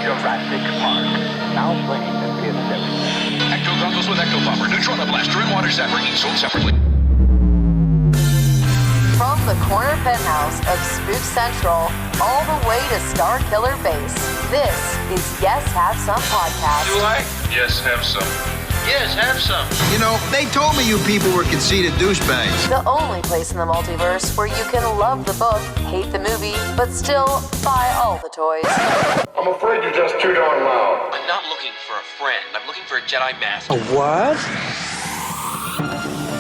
Jurassic Park. Now playing in theaters. Ecto goggles with Ecto Bomber, neutron blaster, and water zapper, each sold separately. From the corner penthouse of Spook Central all the way to Star Killer Base, this is Yes Have Some Podcast. Do I? Yes, have some. Yes, have some. You know, they told me you people were conceited douchebags. The only place in the multiverse where you can love the book, hate the movie, but still buy all the toys. I'm afraid you're just too darn loud. I'm not looking for a friend. I'm looking for a Jedi Master. What?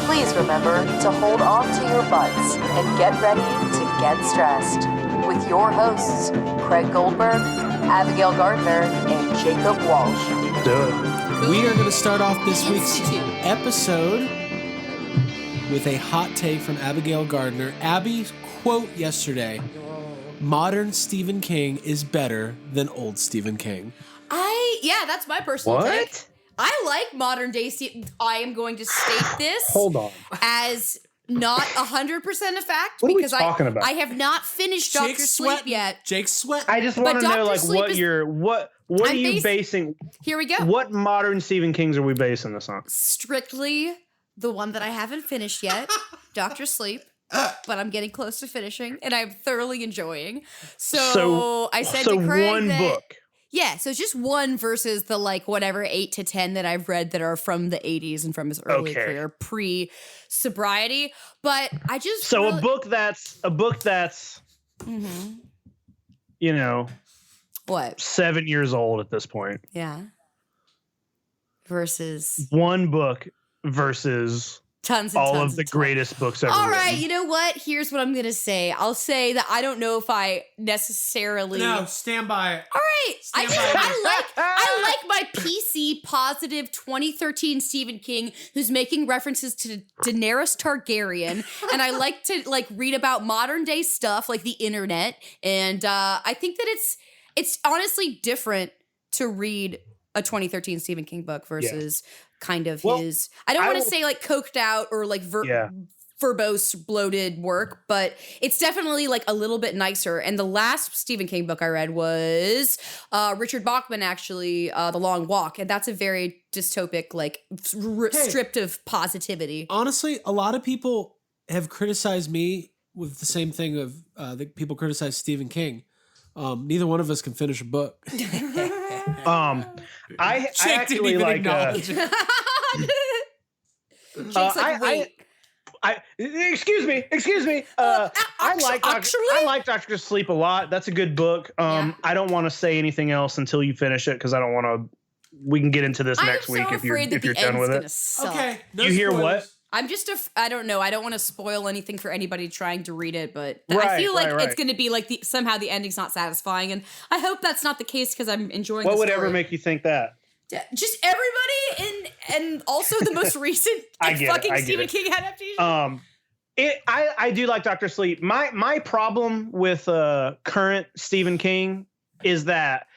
Please remember to hold on to your butts and get ready to get stressed. With your hosts, Craig Goldberg, Abigail Gardner, and Jacob Walsh. Do it. We are going to start off this week's episode with a hot take from Abigail Gardner. Abby's quote yesterday, modern Stephen King is better than old Stephen King. Yeah, that's my personal take. I like modern day I am going to state this Hold on. as not 100% a fact What are we because talking about? I have not finished Dr. Sleep yet. Jake's sweating. I just want to know, like, Sleep what are you basing? Here we go. What modern Stephen Kings are we basing this on? Strictly the one that I haven't finished yet, Dr. Sleep. But I'm getting close to finishing, and I'm thoroughly enjoying. So I said to Craig one book. Yeah, so it's just one versus the whatever 8 to 10 that I've read that are from the 80s and from his early career, pre-sobriety. But I just a book that's you know, what, 7 years old at this point. Yeah. Versus one book versus tons and all tons of the and greatest books ever. All right, written. you know what? Here's what I'm gonna say. I'll say that I don't know if I necessarily. No, stand by it. All right, I like my PC positive 2013 Stephen King who's making references to Daenerys Targaryen, and I like to read about modern day stuff like the internet, and I think that it's honestly different to read a 2013 Stephen King book versus kind of his, I don't want to say coked out or verbose bloated work, but it's definitely a little bit nicer. And the last Stephen King book I read was Richard Bachman, actually, The Long Walk. And that's a very dystopic, stripped of positivity. Honestly, a lot of people have criticized me with the same thing of that people criticize Stephen King. Neither one of us can finish a book. I actually like. Excuse me. I like Dr. Sleep a lot. That's a good book. I don't want to say anything else until you finish it because I don't want to. We can get into this next week if you're done with it. Okay. No you hear spoilers. what? I'm just I don't know. I don't want to spoil anything for anybody trying to read it, but I feel like it's going to be somehow the ending's not satisfying, and I hope that's not the case because I'm enjoying. What the would story. ever make you think that? Just everybody and also the most recent Stephen King adaptation. I do like Dr. Sleep. My problem with current Stephen King is that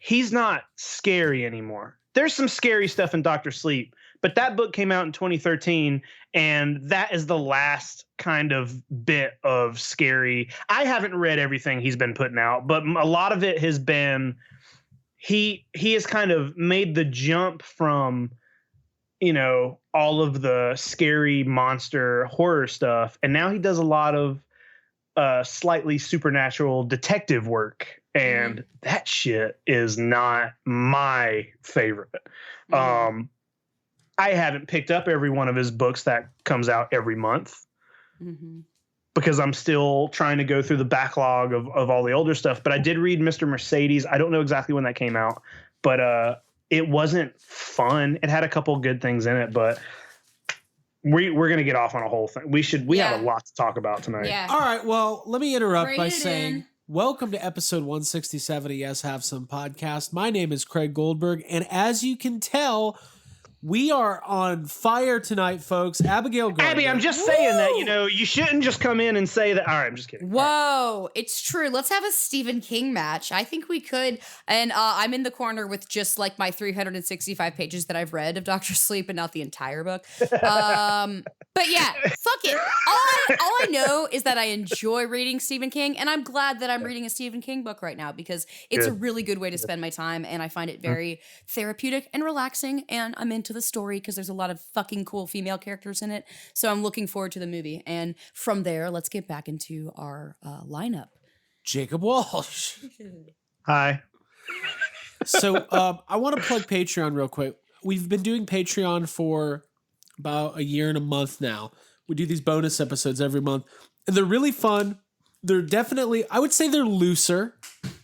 he's not scary anymore. There's some scary stuff in Dr. Sleep, but that book came out in 2013, and that is the last kind of bit of scary. I haven't read everything he's been putting out, but a lot of it has been he has kind of made the jump from, all of the scary monster horror stuff, and now he does a lot of slightly supernatural detective work, and that shit is not my favorite. I haven't picked up every one of his books that comes out every month because I'm still trying to go through the backlog of all the older stuff. But I did read Mr. Mercedes. I don't know exactly when that came out, but it wasn't fun. It had a couple good things in it, but we're going to get off on a whole thing. We have a lot to talk about tonight. Yeah. All right. Well, let me interrupt by saying in. welcome to episode 167 of Yes Have Some Podcast. My name is Craig Goldberg, and as you can tell, we are on fire tonight, folks. Abigail Gardner. Abby, I'm just saying that, you shouldn't just come in and say that. All right, I'm just kidding. Whoa, it's true. Let's have a Stephen King match. I think we could. And I'm in the corner with just my 365 pages that I've read of Dr. Sleep and not the entire book. But yeah, fuck it. All I know is that I enjoy reading Stephen King, and I'm glad that I'm reading a Stephen King book right now because it's a really good way to spend my time, and I find it very therapeutic and relaxing, and I'm into the story because there's a lot of fucking cool female characters in it. So I'm looking forward to the movie. And from there, let's get back into our lineup. Jacob Walsh. Hi. So I want to plug Patreon real quick. We've been doing Patreon for about a year and a month now. We do these bonus episodes every month, and they're really fun. They're definitely, I would say they're looser,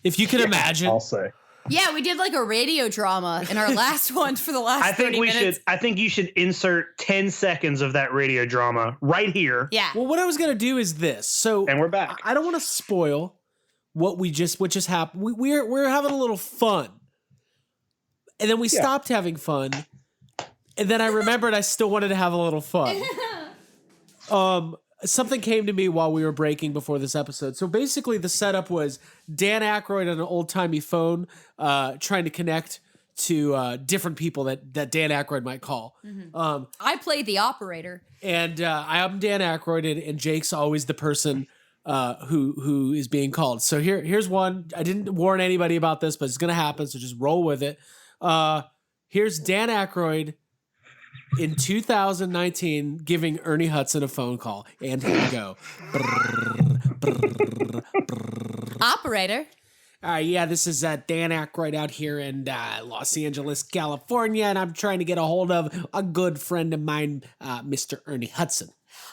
if you can imagine. I'll say. Yeah, we did like a radio drama in our last one for the last 30 minutes. I think you should insert 10 seconds of that radio drama right here. Yeah. Well, what I was going to do is this. So, and we're back. I don't want to spoil what just happened. We're having a little fun. And then we stopped having fun. And then I remembered I still wanted to have a little fun. Something came to me while we were breaking before this episode. So basically the setup was Dan Aykroyd on an old-timey phone trying to connect to different people that Dan Aykroyd might call. Mm-hmm. I played the operator. And I'm Dan Aykroyd, and Jake's always the person who is being called. So here's one. I didn't warn anybody about this, but it's going to happen, so just roll with it. Here's Dan Aykroyd in 2019 giving Ernie Hudson a phone call. And here we go. Operator. Yeah, this is Dan Aykroyd out here in Los Angeles, California, and I'm trying to get a hold of a good friend of mine, Mr. Ernie Hudson.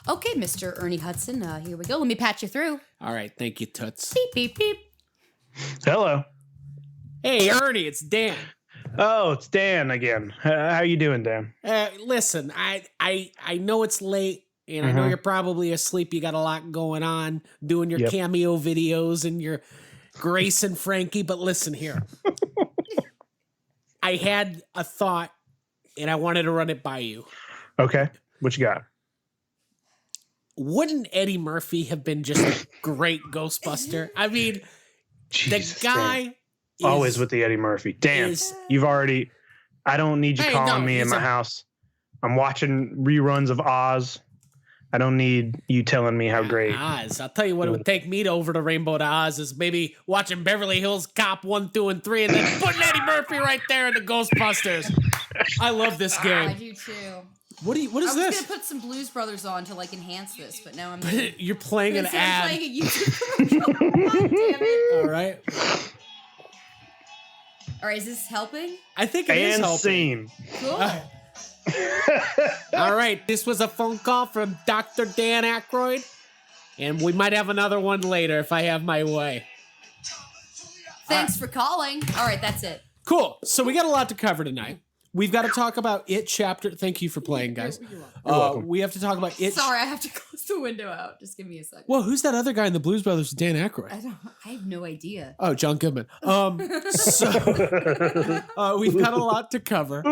Okay, Mr. Ernie Hudson, here we go. Let me patch you through. All right, thank you, Toots. Beep, beep, beep. Hello. Hey, Ernie, it's Dan. Oh, it's Dan again. How you doing, Dan? Listen, I know it's late, and I know you're probably asleep. You got a lot going on, doing your cameo videos and your Grace and Frankie, but listen here. I had a thought, and I wanted to run it by you. Okay, what you got? Wouldn't Eddie Murphy have been just a great Ghostbuster? I mean, Jesus, the guy... always with the Eddie Murphy. Dan, you've already... I don't need you calling me in my house. I'm watching reruns of Oz. I don't need you telling me how great. Oz. I'll tell you what it would take me to over to Rainbow to Oz is maybe watching Beverly Hills Cop 1, 2, and 3 and then putting Eddie Murphy right there in the Ghostbusters. I love this game. I do too. What is this? I was going to put some Blues Brothers on to like enhance this, but now I'm... You're playing an ad. I'm playing a YouTube commercial. God damn it. All right. All right, is this helping? I think it is helping. Scene. Cool. All right, this was a phone call from Dr. Dan Aykroyd, and we might have another one later if I have my way. Thanks for calling. All right, that's it. Cool. So we got a lot to cover tonight. We've got to talk about It Chapter. Thank you for playing, guys. You're welcome. We have to talk about It. Sorry, I have to close the window out. Just give me a second. Well, who's that other guy in the Blues Brothers? Dan Aykroyd. I have no idea. Oh, John Goodman. So we've got a lot to cover,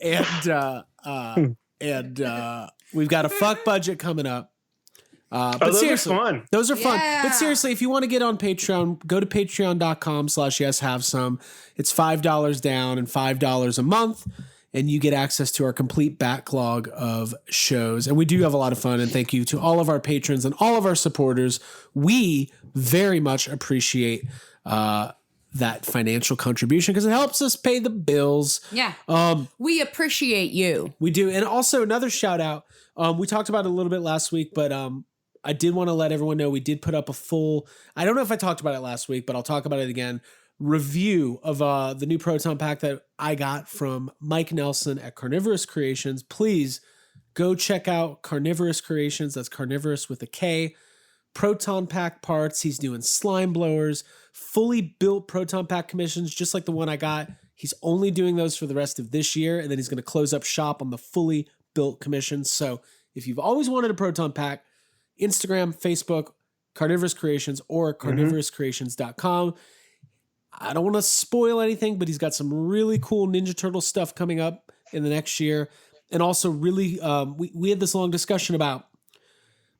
and we've got a fuck budget coming up. But those seriously, are fun. Those are fun. Yeah. But seriously, if you want to get on Patreon, go to patreon.com/yeshavesome. It's $5 down and $5 a month, and you get access to our complete backlog of shows. And we do have a lot of fun. And thank you to all of our patrons and all of our supporters. We very much appreciate that financial contribution because it helps us pay the bills. Yeah. We appreciate you. We do. And also another shout out. We talked about it a little bit last week, but I did want to let everyone know we did put up a full, I don't know if I talked about it last week, but I'll talk about it again, review of the new Proton Pack that I got from Mike Nelson at Carnivorous Creations. Please go check out Carnivorous Creations. That's Carnivorous with a K. Proton Pack parts. He's doing slime blowers, fully built Proton Pack commissions, just like the one I got. He's only doing those for the rest of this year, and then he's going to close up shop on the fully built commissions. So if you've always wanted a Proton Pack, Instagram, Facebook, Carnivorous Creations, or carnivorouscreations.com. I don't want to spoil anything, but he's got some really cool Ninja Turtle stuff coming up in the next year. And also really, we had this long discussion about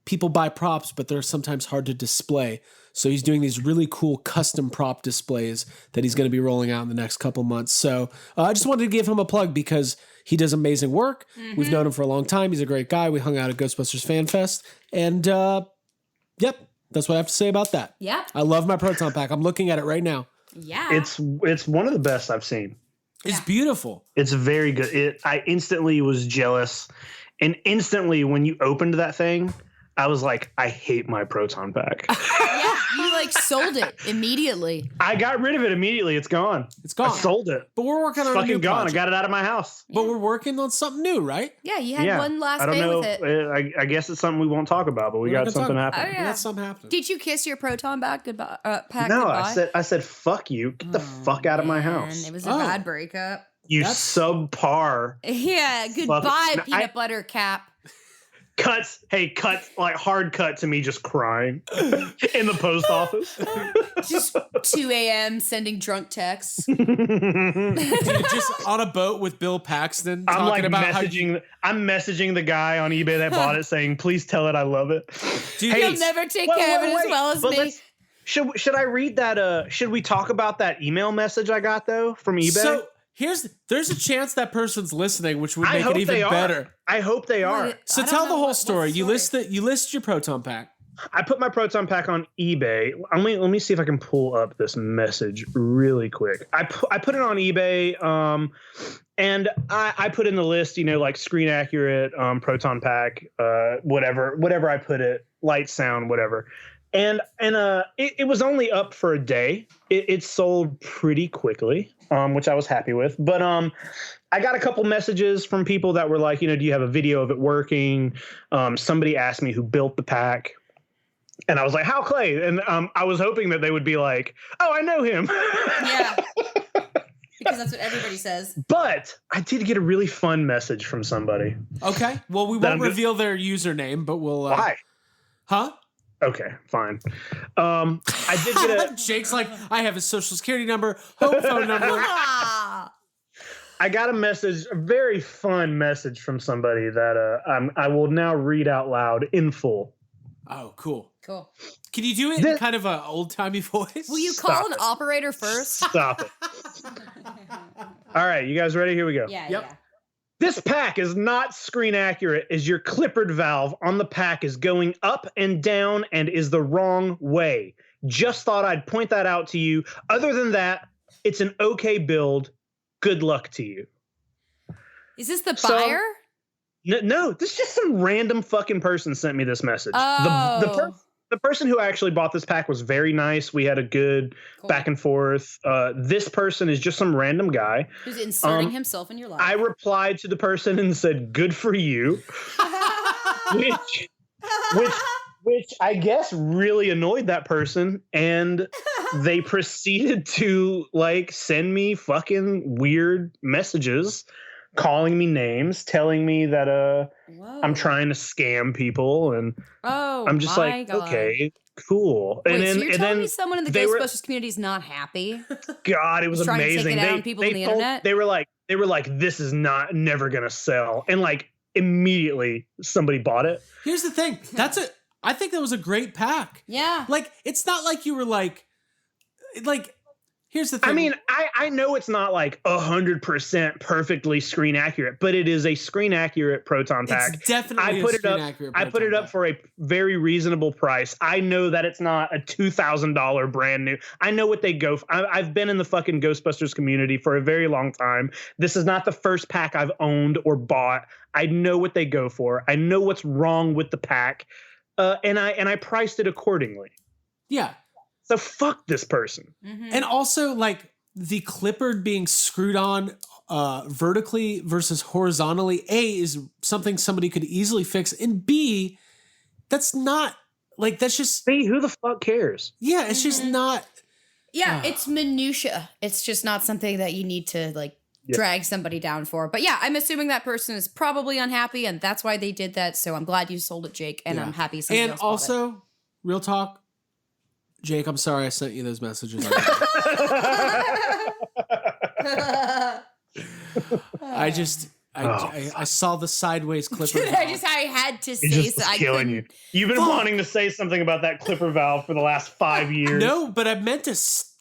people buy props, but they're sometimes hard to display. So he's doing these really cool custom prop displays that he's going to be rolling out in the next couple months. So I just wanted to give him a plug because he does amazing work. Mm-hmm. We've known him for a long time. He's a great guy. We hung out at Ghostbusters Fan Fest. And yep, that's what I have to say about that. Yeah. I love my Proton Pack. I'm looking at it right now. Yeah. It's one of the best I've seen. It's beautiful. It's very good. I instantly was jealous. And instantly when you opened that thing, I was like, I hate my Proton Pack. Yeah, you like sold it immediately. I got rid of it immediately. It's gone. It's gone. I sold it. But we're working on a new fucking gone. project. I got it out of my house. But we're working on something new, right? Yeah, you had one last day with it. I guess it's something we won't talk about, but we got something happening. Oh, yeah. We got something happening. Did you kiss your Proton pack goodbye? No, goodbye? I said, fuck you. Get the fuck out of my house. It was a bad breakup. You subpar. Yeah, goodbye, peanut butter cap. Cuts, like hard cut to me just crying in the post office. Just 2 a.m. sending drunk texts. Dude, just on a boat with Bill Paxton I'm like about messaging. I'm messaging the guy on eBay that bought it, saying, "Please tell it I love it." Dude, He'll never take care of it as well as me. Should I read that? Should we talk about that email message I got though from eBay? So there's a chance that person's listening, which would make it even better. I hope they are. So tell the whole story. You list your Proton Pack. I put my Proton Pack on eBay. Let me see if I can pull up this message really quick. I put it on eBay, and I put in the list, like screen accurate, Proton Pack, whatever I put it, light, sound, whatever. And it was only up for a day. It sold pretty quickly, which I was happy with. But I got a couple messages from people that were like, do you have a video of it working? Somebody asked me who built the pack. And I was like, how Clay? And I was hoping that they would be like, oh, I know him. Yeah. Because that's what everybody says. But I did get a really fun message from somebody. Okay. Well, we won't reveal their username, but we'll... Why? Huh? Okay, fine. I did get a... Jake's like, I have his social security number, home phone number. I got a message, a very fun message from somebody that I will now read out loud in full. Oh, cool. Cool. Can you do it in kind of an old-timey voice? Will you call an operator first? Stop it. All right, you guys ready? Here we go. Yeah, Yep. yeah. This pack is not screen accurate as your clippered valve on the pack is going up and down and is the wrong way. Just thought I'd point that out to you. Other than that, it's an okay build. Good luck to you. Is this the buyer? No, this is just some random fucking person sent me this message. Oh. The person who actually bought this pack was very nice. We had a good back and forth. This person is just some random guy who's inserting himself in your life. I replied to the person and said, good for you. which I guess really annoyed that person. And they proceeded to send me fucking weird messages, calling me names, telling me that I'm trying to scam people, and I'm just like, God. Okay, cool. Wait, and then, so you're and telling then me someone in the Ghostbusters community is not happy? God, it was trying amazing. To take it out on people on the internet? They were like, this is never gonna sell, and immediately somebody bought it. Here's the thing. I think that was a great pack. Yeah. It's not like you were here's the thing. I mean, I know it's not 100% perfectly screen accurate, but it is a screen accurate Proton Pack. It's definitely a screen accurate Proton I put it up for a very reasonable price. I know that it's not a $2,000 brand new. I know what they go for. I've been in the fucking Ghostbusters community for a very long time. This is not the first pack I've owned or bought. I know what they go for. I know what's wrong with the pack, and I priced it accordingly. Yeah. So fuck this person. Mm-hmm. And also the clippered being screwed on vertically versus horizontally, A, is something somebody could easily fix. And B, that's not that's just... B, who the fuck cares? Yeah, it's just not... Yeah, it's minutia. It's just not something that you need to drag somebody down for. But yeah, I'm assuming that person is probably unhappy and that's why they did that. So I'm glad you sold it, Jake. And I'm happy somebody else bought it. Also, real talk, Jake, I'm sorry I sent you those messages. I saw the sideways clipper. I had to say It's just so. killing you. You've been wanting to say something about that clipper valve for the last 5 years. No, but I meant to.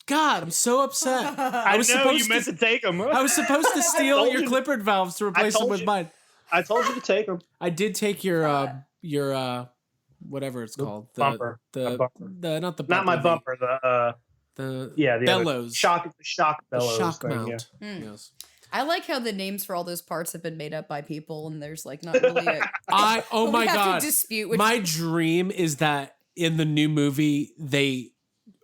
God, I'm so upset. I know you meant to take them. I was supposed to steal your clipper valves to replace them with mine. I told you to take them. I did take your whatever it's called, the bumper. not the bumper, not my bumper. The bellows. Shock bellows. Shock thing, mount. Yeah. Yes. I like how the names for all those parts have been made up by people, and there's like not really a. Oh my God! Dispute my dream is that in the new movie they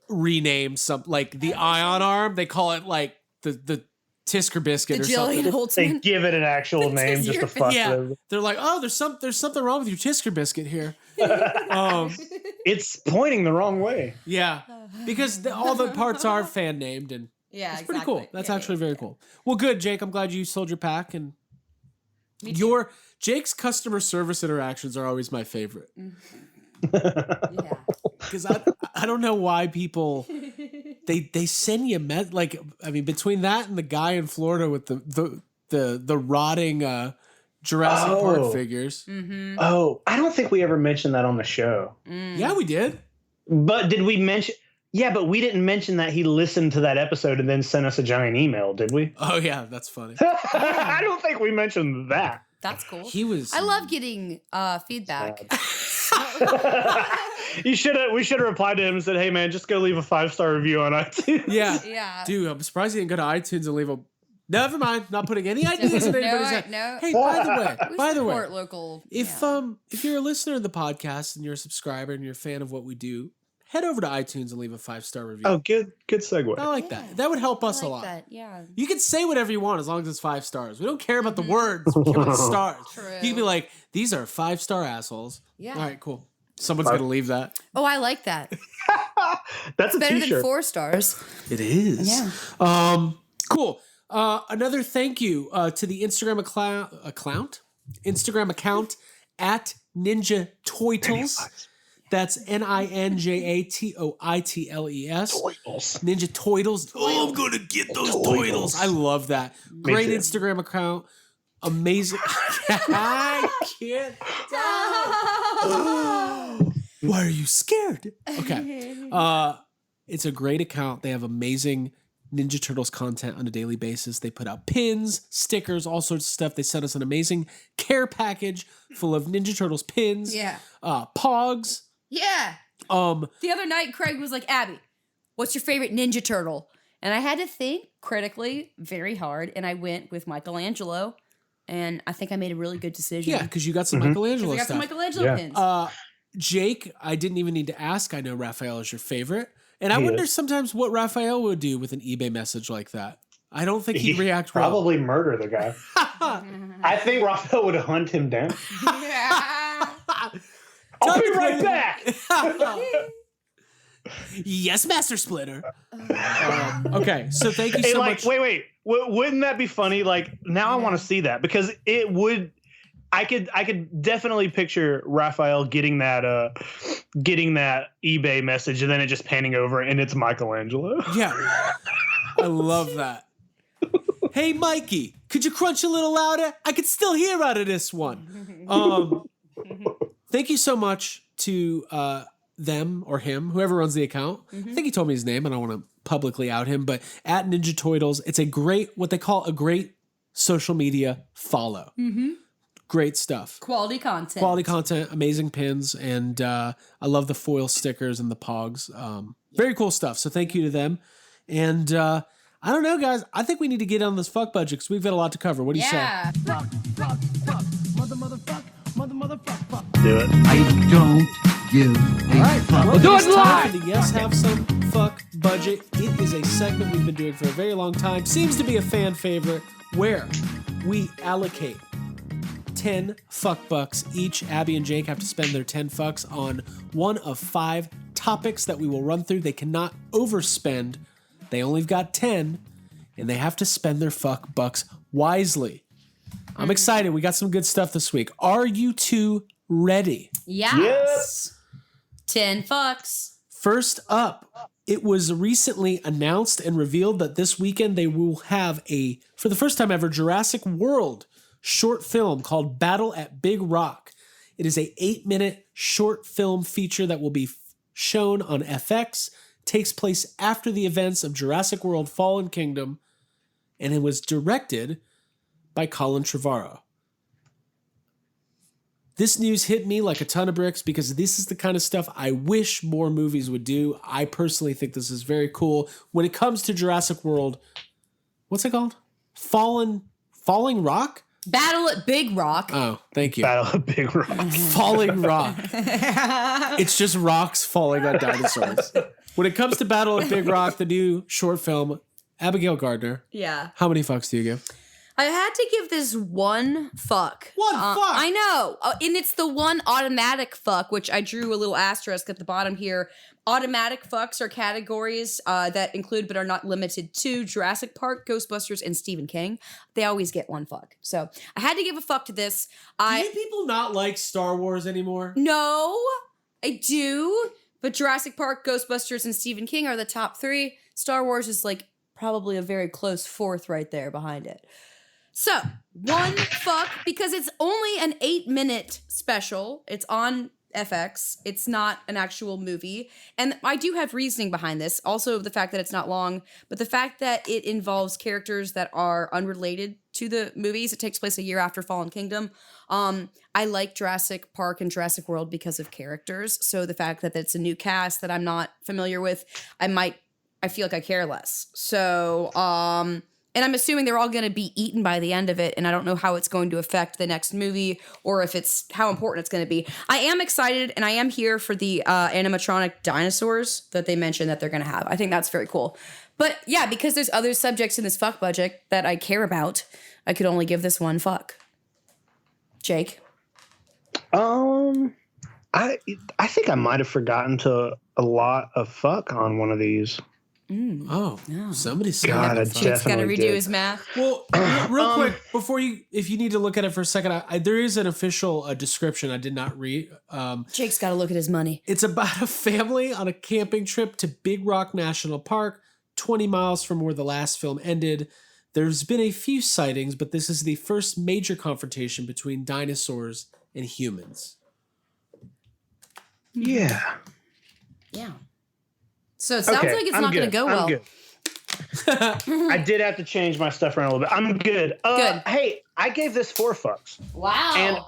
rename some, like the ion arm. They call it like the Tisker biscuit or something. They give it an actual name just to fuck with. They're like, oh, there's something wrong with your Tisker biscuit here. It's pointing the wrong way. Yeah, because all the parts are fan named, and it's pretty cool. That's actually very cool. Well, good, Jake. I'm glad you sold your pack, and Jake's customer service interactions are always my favorite. Yeah, because I don't know why people they send you between that and the guy in Florida with the rotting Jurassic Park figures. Mm-hmm. Oh, I don't think we ever mentioned that on the show. Yeah, we did. But did we mention? Yeah, but we didn't mention that he listened to that episode and then sent us a giant email, did we? Oh yeah, that's funny. I don't think we mentioned that. That's cool. I love getting feedback. We should have replied to him and said, "Hey man, just go leave a 5-star review on iTunes." Yeah. Dude, I'm surprised he didn't go to iTunes and leave a. Never mind, not putting any ideas in anybody's head. No. Hey, by the way, local. If you're a listener of the podcast and you're a subscriber and you're a fan of what we do, head over to iTunes and leave a 5-star review. Oh, good segue. I like that. That would help us a lot. Yeah. You can say whatever you want as long as it's 5 stars. We don't care about the words. We care about the stars. True. You can be like, these are 5-star assholes. Yeah. All right, cool. Someone's going to leave that. Oh, I like that. That's it's a better t-shirt. than 4 stars. It is. Yeah. Cool. Another thank you to the Instagram account at Ninja Toitles. That's NinjaToitles. Ninja Toitles. Oh, I'm gonna get those Toitles. I love that. Great Instagram account. Amazing. I can't. Why are you scared? Okay. It's a great account. They have amazing Ninja Turtles content on a daily basis. They put out pins, stickers, all sorts of stuff. They sent us an amazing care package full of Ninja Turtles pins. Yeah. Pogs. Yeah. The other night, Craig was like, Abby, what's your favorite Ninja Turtle? And I had to think critically very hard, and I went with Michelangelo, and I think I made a really good decision. Yeah, because you got some Michelangelo I got stuff. some Michelangelo pins. Jake, I didn't even need to ask. I know Raphael is your favorite. And I wonder sometimes what Raphael would do with an eBay message like that. I don't think he'd react well. Probably murder the guy. I think Raphael would hunt him down. I'll be right back. Yes, Master Splitter. Okay, so thank you so much. Wait. Wouldn't that be funny? Like, now I want to see that because it would. I could definitely picture Raphael getting that eBay message and then it just panning over and it's Michelangelo. Yeah, I love that. Hey, Mikey, could you crunch a little louder? I could still hear out of this one. Thank you so much to them or him, whoever runs the account. I think he told me his name. I don't want to publicly out him, but at Ninja Toitles, it's what they call a great social media follow. Great stuff. Quality content, amazing pins, and I love the foil stickers and the pogs. Very cool stuff. So thank you to them. And I don't know, guys. I think we need to get on this fuck budget because we've got a lot to cover. What do you say? Fuck, motherfuck. Do it. I don't give a fuck. Well, do it live! The Yes Have Some Fuck Budget. It is a segment we've been doing for a very long time. Seems to be a fan favorite where we allocate 10 fuck bucks each. Abby and Jake have to spend their 10 fucks on one of 5 topics that we will run through. They cannot overspend. They only got 10 and they have to spend their fuck bucks wisely. I'm excited. We got some good stuff this week. Are you two ready? Yes. 10 fucks. First up, it was recently announced and revealed that this weekend they will have for the first time ever, Jurassic World short film called Battle at Big Rock. It is a 8-minute short film feature that will be shown on FX, takes place after the events of Jurassic World Fallen Kingdom, and it was directed by Colin Trevorrow. This news hit me like a ton of bricks because this is the kind of stuff I wish more movies would do. I personally think this is very cool. When it comes to Jurassic World, what's it called? Falling Rock? Battle at Big Rock. Oh, thank you. Battle of Big Rock. Falling Rock. It's just rocks falling on dinosaurs. When it comes to Battle at Big Rock, the new short film, Abigail Gardner. Yeah. How many fucks do you give? I had to give this one fuck. One fuck? I know. And it's the one automatic fuck, which I drew a little asterisk at the bottom here. Automatic fucks are categories that include but are not limited to Jurassic Park, Ghostbusters, and Stephen King. They always get one fuck. So I had to give a fuck to this. Do people not like Star Wars anymore? No, I do. But Jurassic Park, Ghostbusters, and Stephen King are the top 3. Star Wars is like probably a very close 4th right there behind it. So, one fuck, because it's only an 8-minute special. It's on FX. It's not an actual movie. And I do have reasoning behind this. Also, the fact that it's not long, but the fact that it involves characters that are unrelated to the movies. It takes place a year after Fallen Kingdom. I like Jurassic Park and Jurassic World because of characters. So the fact that it's a new cast that I'm not familiar with, I feel like I care less. So, and I'm assuming they're all going to be eaten by the end of it, and I don't know how it's going to affect the next movie or if it's how important it's going to be. I am excited, and I am here for the animatronic dinosaurs that they mentioned that they're going to have. I think that's very cool. But yeah, because there's other subjects in this fuck budget that I care about, I could only give this one fuck. Jake? I think I might have forgotten to a lot of fuck on one of these. Oh, somebody said God, I Jake's got to redo his math. Well, real quick, before if you need to look at it for a second, there is an official description I did not read. Jake's got to look at his money. It's about a family on a camping trip to Big Rock National Park, 20 miles from where the last film ended. There's been a few sightings, but this is the first major confrontation between dinosaurs and humans. Yeah. Yeah. So it sounds like it's not going to go well. Good. I did have to change my stuff around a little bit. I'm good. Good. Hey, I gave this 4 fucks. Wow.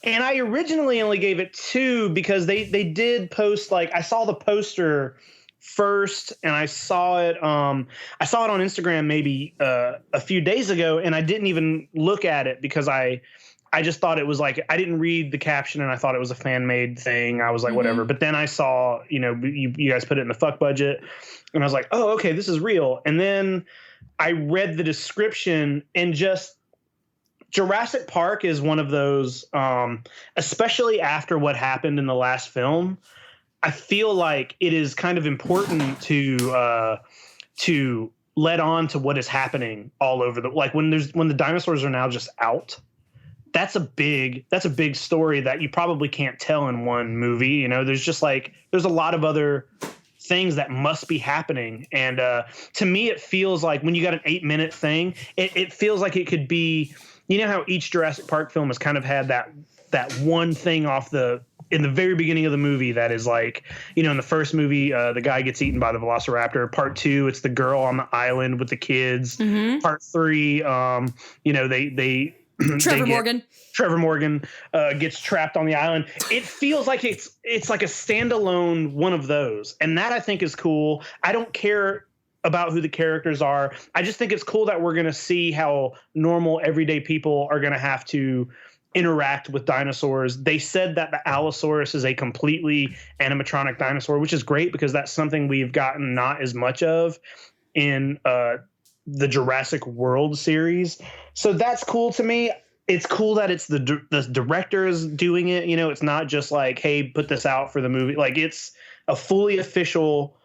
And I originally only gave it 2 because they did post, like, I saw the poster first and I saw it on Instagram maybe a few days ago, and I didn't even look at it because I just thought it was like, I didn't read the caption and I thought it was a fan-made thing. I was like, whatever. But then I saw, you guys put it in the fuck budget and I was like, oh, okay, this is real. And then I read the description and just Jurassic Park is one of those, especially after what happened in the last film, I feel like it is kind of important to let on to what is happening all over like when the dinosaurs are now just out. That's a big story that you probably can't tell in one movie. There's a lot of other things that must be happening. And to me, it feels like when you got an 8-minute thing, it feels like it could be, how each Jurassic Park film has kind of had that one thing in the very beginning of the movie that is like, in the first movie, the guy gets eaten by the Velociraptor. Part 2, it's the girl on the island with the kids. Mm-hmm. Part 3, Trevor Morgan gets trapped on the island. It feels like it's like a standalone one of those. And that I think is cool. I don't care about who the characters are. I just think it's cool that we're going to see how normal everyday people are going to have to interact with dinosaurs. They said that the Allosaurus is a completely animatronic dinosaur, which is great because that's something we've gotten not as much of in the Jurassic World series. So that's cool to me. It's cool that it's the directors doing it. It's not just like, hey, put this out for the movie. Like, it's a fully official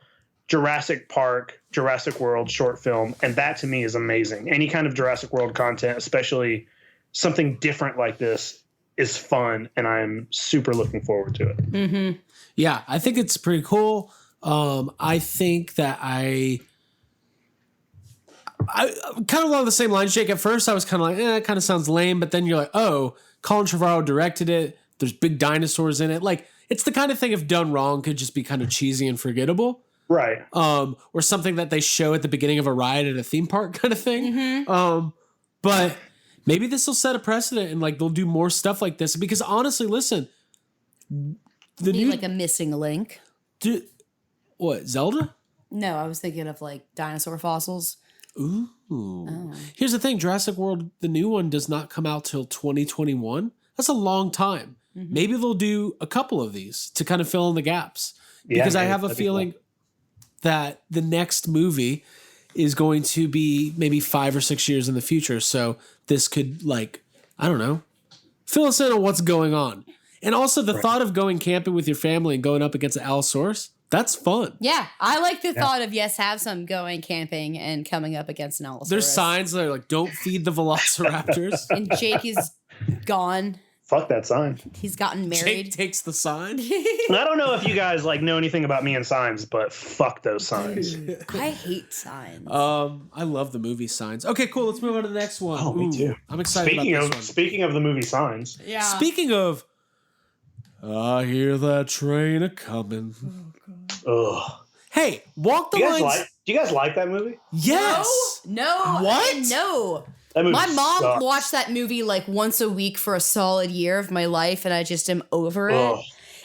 Jurassic Park, Jurassic World short film. And that to me is amazing. Any kind of Jurassic World content, especially something different like this, is fun. And I'm super looking forward to it. Mm-hmm. Yeah, I think it's pretty cool. I think that kind of along the same lines, Jake. At first, I was kind of like, it kind of sounds lame, but then you're like, oh, Colin Trevorrow directed it. There's big dinosaurs in it. Like, it's the kind of thing, if done wrong, could just be kind of cheesy and forgettable. Right. Or something that they show at the beginning of a ride at a theme park kind of thing. Mm-hmm. But maybe this will set a precedent and like they'll do more stuff like this. Because honestly, listen, like a missing link. What, Zelda? No, I was thinking of like dinosaur fossils. Ooh. Oh. Here's the thing, Jurassic World, the new one, does not come out till 2021. That's a long time. Mm-hmm. Maybe they'll do a couple of these to kind of fill in the gaps. Because I have a feeling that the next movie is going to be maybe 5 or 6 years in the future. So this could, like, I don't know, fill us in on what's going on. And also the thought of going camping with your family and going up against an Allosaurus, that's fun. Yeah, I like the thought of, have some going camping and coming up against an Allosaurus. There's signs that are like, don't feed the velociraptors. And Jake is gone. Fuck that sign. He's gotten married. Jake takes the sign. I don't know if you guys like know anything about me and signs, but fuck those signs. I hate signs. I love the movie Signs. Okay, cool. Let's move on to the next one. Oh, me too. I'm excited about this one. Speaking of the movie Signs. Yeah. Speaking of, I hear that train a-coming. Ugh. Hey, walk the lines. Do you guys like that movie? Yes. No. What? No. That movie my mom sucks. watched that movie like once a week for a solid year of my life, and I just am over it. Ugh.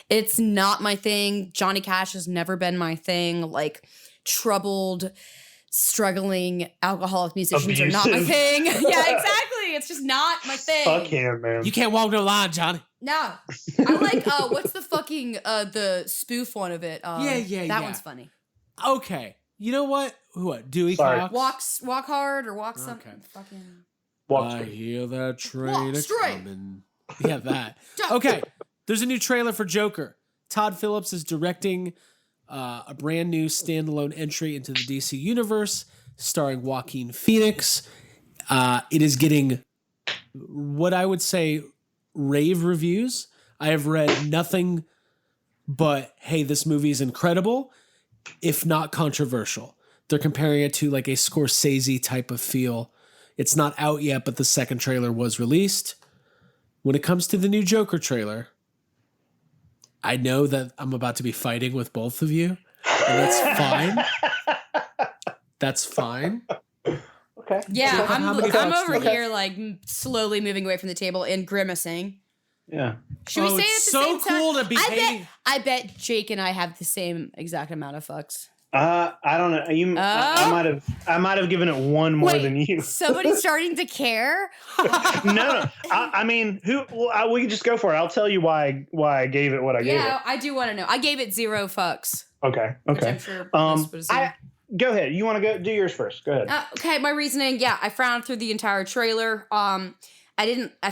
It's not my thing. Johnny Cash has never been my thing. Like, troubled, struggling alcoholic musicians are not my thing. Yeah, exactly. It's just not my thing. Fuck him, man. You can't walk no line, Johnny. No. I like, what's the fucking, the spoof one of it? That one's funny. Okay. You know what? What? Dewey Sorry. Cox? Walk hard or walk something. Okay. Fucking. I hear that train Walk straight. a-coming. Yeah, that. Okay. There's a new trailer for Joker. Todd Phillips is directing a brand new standalone entry into the DC universe starring Joaquin Phoenix. It is getting what I would say rave reviews. I have read nothing but, hey, this movie is incredible, if not controversial. They're comparing it to like a Scorsese type of feel. It's not out yet, but the second trailer was released. When it comes to the new Joker trailer, I know that I'm about to be fighting with both of you, and that's fine. That's fine. Okay. Yeah, So how many I'm thoughts over do you here like slowly moving away from the table and grimacing. Yeah. Should we say it at the it's so same time? cool to be hating. I bet Jake and I have the same exact amount of fucks. I don't know. I might have given it one more than you. Somebody's starting to care. No. I mean, we can just go for it. I'll tell you why I gave it what I gave it. Yeah, I do want to know. I gave it 0 fucks. Okay. Which I'm sure most would assume. Go ahead. You want to go do yours first? Go ahead. Okay, my reasoning. Yeah, I frowned through the entire trailer. I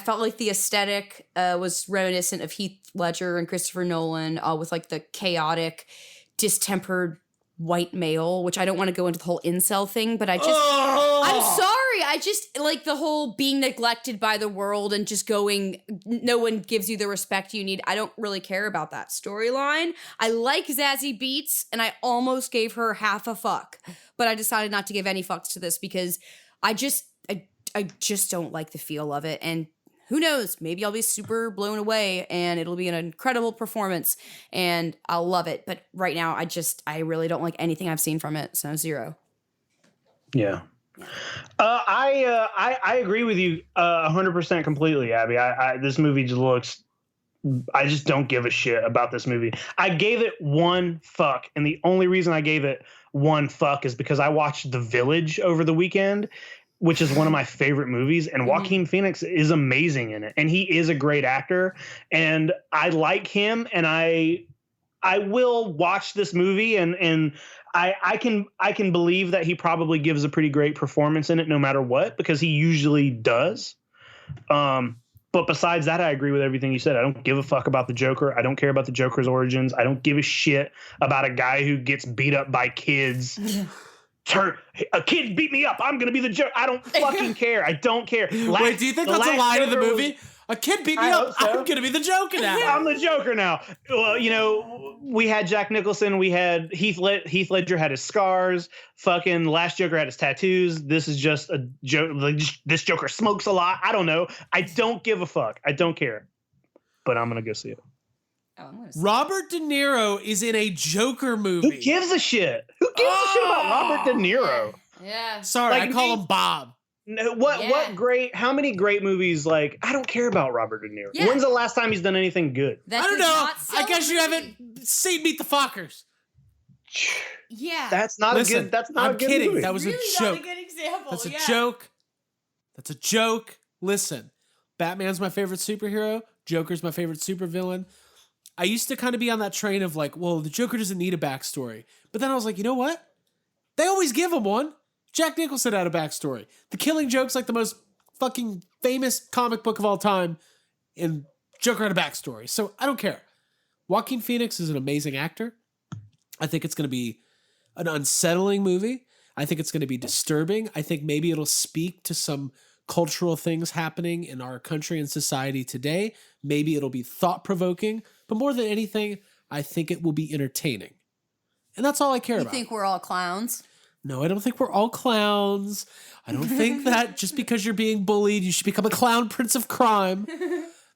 felt like the aesthetic was reminiscent of Heath Ledger and Christopher Nolan with like the chaotic, distempered white male, which I don't want to go into the whole incel thing, but I'm sorry. I just like the whole being neglected by the world and just going, no one gives you the respect you need. I don't really care about that storyline. I like Zazie Beetz, and I almost gave her half a fuck, but I decided not to give any fucks to this because I just don't like the feel of it. And who knows, maybe I'll be super blown away and it'll be an incredible performance and I'll love it. But right now, I really don't like anything I've seen from it. So 0. Yeah. I agree with you 100% completely, Abby. This movie just looks, I just don't give a shit about this movie. I gave it 1 fuck. And the only reason I gave it 1 fuck is because I watched The Village over the weekend, which is one of my favorite movies. And Joaquin Phoenix is amazing in it. And he is a great actor. And I like him. And I will watch this movie. And I can believe that he probably gives a pretty great performance in it no matter what, because he usually does. But besides that, I agree with everything you said. I don't give a fuck about the Joker. I don't care about the Joker's origins. I don't give a shit about a guy who gets beat up by kids. A kid beat me up. I'm going to be the Joker. I don't fucking care. I don't care. Wait, do you think that's a line in the movie? A kid beat me I up. hope so. I'm gonna be the Joker now. I'm the Joker now. Well, you know, we had Jack Nicholson. We had Heath Ledger had his scars. Fucking Last Joker had his tattoos. This is just a joke. Like, this Joker smokes a lot. I don't know. I don't give a fuck. I don't care. But I'm gonna go see it. Oh, I'm gonna see Robert De Niro is in a Joker movie. Who gives a shit? Who gives a shit about Robert De Niro? Yeah. Sorry, Like, I call him Bob. No, Yeah. how many great movies, like, I don't care about Robert De Niro. Yeah. When's the last time he's done anything good? That I don't does know. not sell I guess a you movie. haven't seen Meet the Fockers. Yeah. That's not Listen, a good, that's not I'm a good kidding. movie. That was a really joke. not a good example. That's a yeah. joke. That's a joke. Listen, Batman's my favorite superhero. Joker's my favorite supervillain. I used to kind of be on that train of like, well, the Joker doesn't need a backstory. But then I was like, you know what? They always give him one. Jack Nicholson had a backstory. The Killing Joke's like the most fucking famous comic book of all time, and Joker had a backstory. So I don't care. Joaquin Phoenix is an amazing actor. I think it's going to be an unsettling movie. I think it's going to be disturbing. I think maybe it'll speak to some cultural things happening in our country and society today. Maybe it'll be thought-provoking. But more than anything, I think it will be entertaining. And that's all I care You about. think we're all clowns? No, I don't think we're all clowns. I don't think that just because you're being bullied, you should become a clown prince of crime.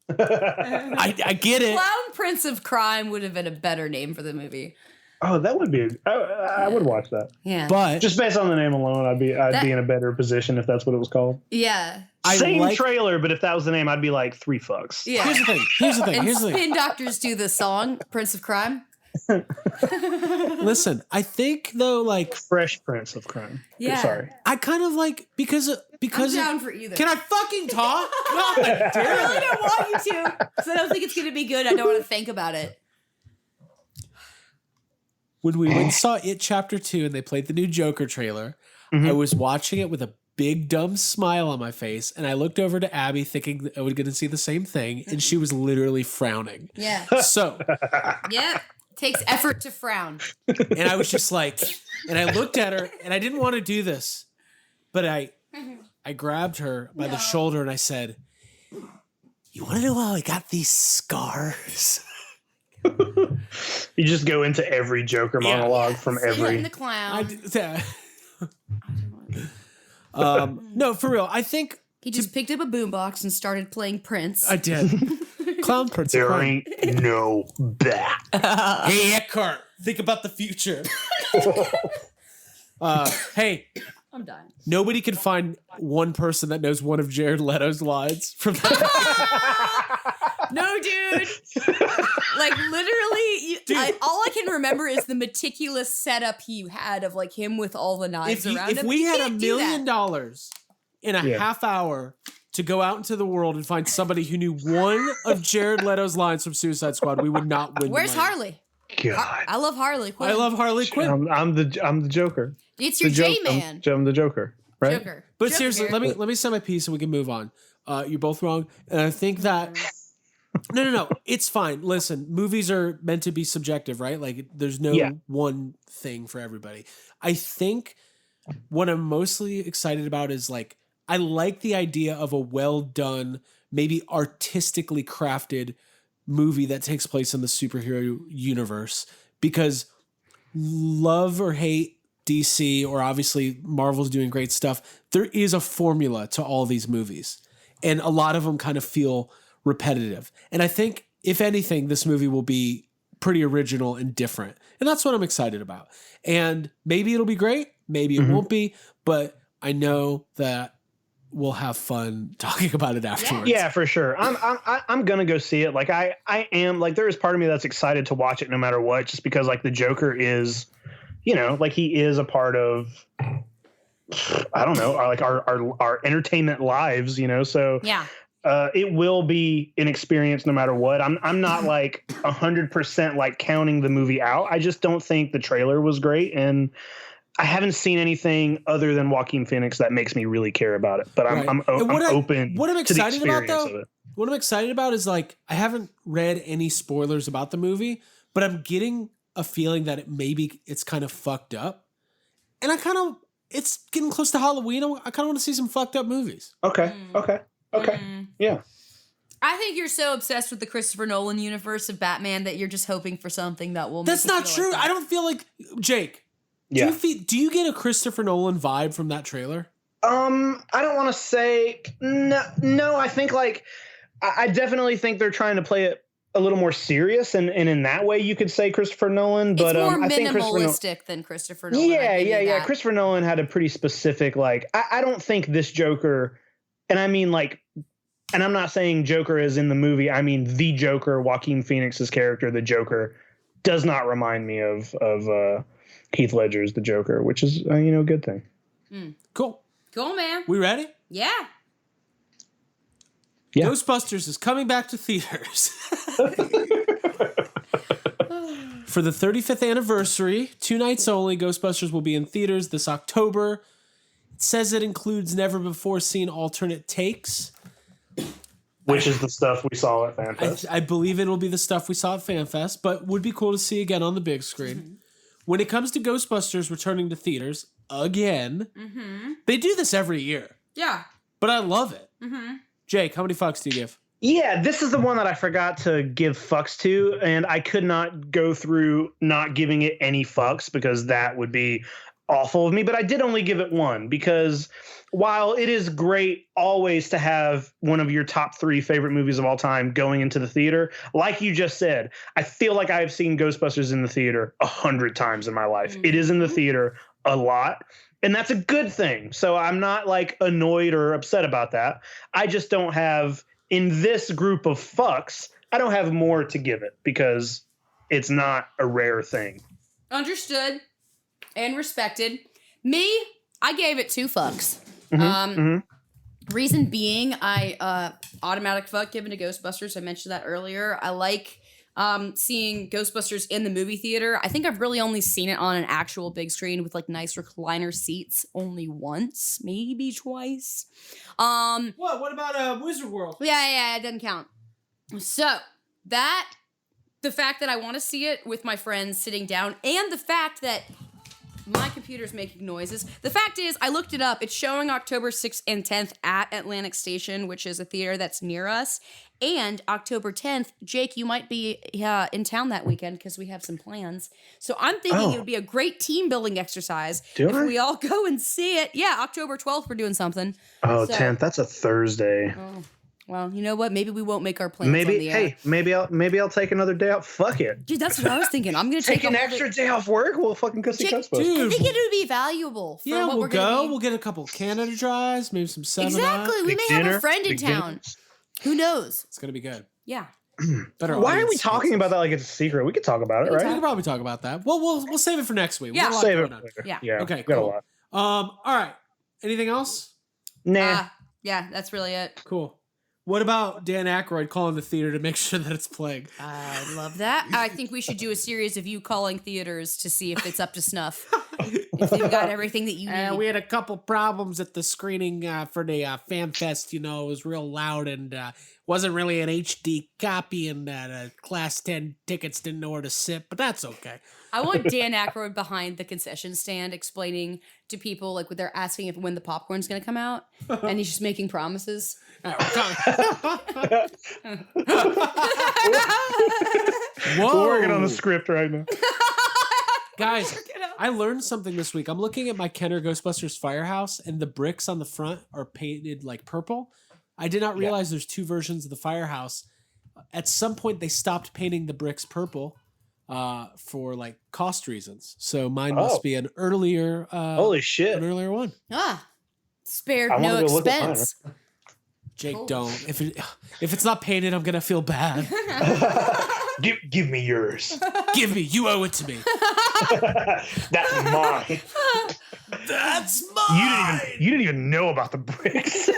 I get it. Clown Prince of Crime would have been a better name for the movie. Oh, that would be, I would watch that. Yeah. But Just based on the name alone, I'd be in a better position if that's what it was called. Yeah. Same trailer, but if that was the name, I'd be like 3 fucks. Yeah. here's the thing. And Spin Doctors do the song, Prince of Crime. Listen, I think though, like Fresh Prince of Crime. Yeah. Sorry. I kind of like because I'm down for either. Can I fucking talk? God I damn really it. don't want you to, because I don't think it's going to be good. I don't want to think about it. When we went and saw It Chapter 2 and they played the new Joker trailer, I was watching it with a big dumb smile on my face, and I looked over to Abby thinking that I was going to see the same thing, and she was literally frowning. Yeah. So, Yeah. Takes effort to frown. and I was just like, and I looked at her, and I didn't want to do this, but I grabbed her by the shoulder and I said, "You want to know how I got these scars?" You just go into every Joker monologue from Spin every. the clown. No, for real. I think He just picked up a boombox and started playing Prince. I did. Clown Prince. There ain't no bat. Hey, Eckhart, think about the future. Hey, I'm dying. nobody can find one person that knows one of Jared Leto's lines from that. No, dude. Like, literally, all I can remember is the meticulous setup he had of, like, him with all the knives around him. If we You had can't $1 do million that. in a half hour to go out into the world and find somebody who knew one of Jared Leto's lines from Suicide Squad, we would not win. Where's the money. Harley? God. I love Harley Quinn. I love Harley Quinn. I'm the Joker. It's your J-Man. I'm the Joker, right? Joker. But Joker. seriously, let me say my piece and we can move on. You're both wrong, and I think that no, it's fine. Listen, movies are meant to be subjective, right? Like, there's no one thing for everybody. I think what I'm mostly excited about is, like, I like the idea of a well done, maybe artistically crafted movie that takes place in the superhero universe, because love or hate DC, or obviously Marvel's doing great stuff, there is a formula to all these movies. And a lot of them kind of feel repetitive. And I think, if anything, this movie will be pretty original and different. And that's what I'm excited about. And maybe it'll be great. Maybe it won't be. But I know that we'll have fun talking about it afterwards. Yeah, for sure. I'm gonna go see it. Like I am, like, there is part of me that's excited to watch it no matter what, just because, like, the Joker is, you know, like, he is a part of, I don't know, our entertainment lives, you know. So Yeah. it will be an experience no matter what. I'm not like 100% like counting the movie out. I just don't think the trailer was great, and I haven't seen anything other than Joaquin Phoenix that makes me really care about it. But I'm open. What I'm to the excited about, experience of though, it. what I'm excited about is, like, I haven't read any spoilers about the movie, but I'm getting a feeling that it's kind of fucked up, and it's getting close to Halloween. I kind of want to see some fucked up movies. Okay. Yeah. I think you're so obsessed with the Christopher Nolan universe of Batman that you're just hoping for something that will. That's not true. I don't feel like Jake. Yeah. Do you get a Christopher Nolan vibe from that trailer? I don't want to say no. I think like I definitely think they're trying to play it a little more serious, and in that way you could say Christopher Nolan. But it's more I think minimalistic than Christopher Nolan. Yeah. Christopher Nolan had a pretty specific like. I don't think this Joker, and I mean like. And I'm not saying Joker is in the movie. I mean, the Joker, Joaquin Phoenix's character, the Joker, does not remind me of Heath Ledger's the Joker, which is, a good thing. Cool. Cool, man. We ready? Yeah. Ghostbusters is coming back to theaters. For the 35th anniversary, 2 nights only, Ghostbusters will be in theaters this October. It says it includes never-before-seen alternate takes. Which is the stuff we saw at FanFest. I believe it'll be the stuff we saw at FanFest, but would be cool to see again on the big screen. Mm-hmm. When it comes to Ghostbusters returning to theaters again, they do this every year. Yeah. But I love it. Mm-hmm. Jake, how many fucks do you give? Yeah, this is the one that I forgot to give fucks to, and I could not go through not giving it any fucks because that would be awful of me, but I did only give it one because while it is great always to have one of your top 3 favorite movies of all time going into the theater, like you just said, I feel like I've seen Ghostbusters in the theater 100 times in my life. It is in the theater a lot, and that's a good thing. So I'm not like annoyed or upset about that. I just don't have, in this group of fucks, I don't have more to give it because it's not a rare thing. Understood. And respected. Me, I gave it 2 fucks. Reason being, I automatic fuck given to Ghostbusters. I mentioned that earlier. I like seeing Ghostbusters in the movie theater. I think I've really only seen it on an actual big screen with like nice recliner seats only once, maybe twice. What about Wizard World? Yeah, it doesn't count. So the fact that I want to see it with my friends sitting down, and the fact that my computer's making noises. The fact is, I looked it up. It's showing October 6th and 10th at Atlantic Station, which is a theater that's near us. And October 10th, Jake, you might be in town that weekend because we have some plans. So I'm thinking it would be a great team building exercise if we all go and see it. Yeah, October 12th, we're doing something. Oh, so, 10th. That's a Thursday. Oh. Well, you know what? Maybe we won't make our plans on the air. Maybe I'll take another day out. Fuck it. Dude, that's what I was thinking. I'm going to take an extra day off work. We'll fucking go see Ghostbusters. I think it would be valuable. For what we'll we're go. We'll get a couple Canada Dries, maybe some 7-Up. Exactly. We may have a friend in town. Who knows? It's going to be good. Yeah. Why are we talking about that like it's a secret? We could talk about it, right? We could probably talk about that. Well, we'll save it for next week. Yeah, save it. Yeah. Okay, cool. All right. Anything else? Nah. Yeah, that's really it. Cool. What about Dan Aykroyd calling the theater to make sure that it's playing? I love that. I think we should do a series of you calling theaters to see if it's up to snuff. If they've got everything that you need. We had a couple problems at the screening for the Fan Fest. It was real loud and wasn't really an HD copy, and Class 10 tickets didn't know where to sit, but that's okay. I want Dan Aykroyd behind the concession stand explaining to people, like, when they're asking when the popcorn's going to come out, and he's just making promises. Whoa. We're working on the script right now. Guys, I learned something this week. I'm looking at my Kenner Ghostbusters firehouse, and the bricks on the front are painted like purple. I did not realize there's 2 versions of the firehouse. At some point, they stopped painting the bricks purple for like cost reasons. So mine must be an earlier. Holy shit! An earlier one. Spared no expense. Jake, don't. If it's not painted, I'm gonna feel bad. Give me yours. Give me. You owe it to me. That's mine. That's mine. You didn't even know about the bricks.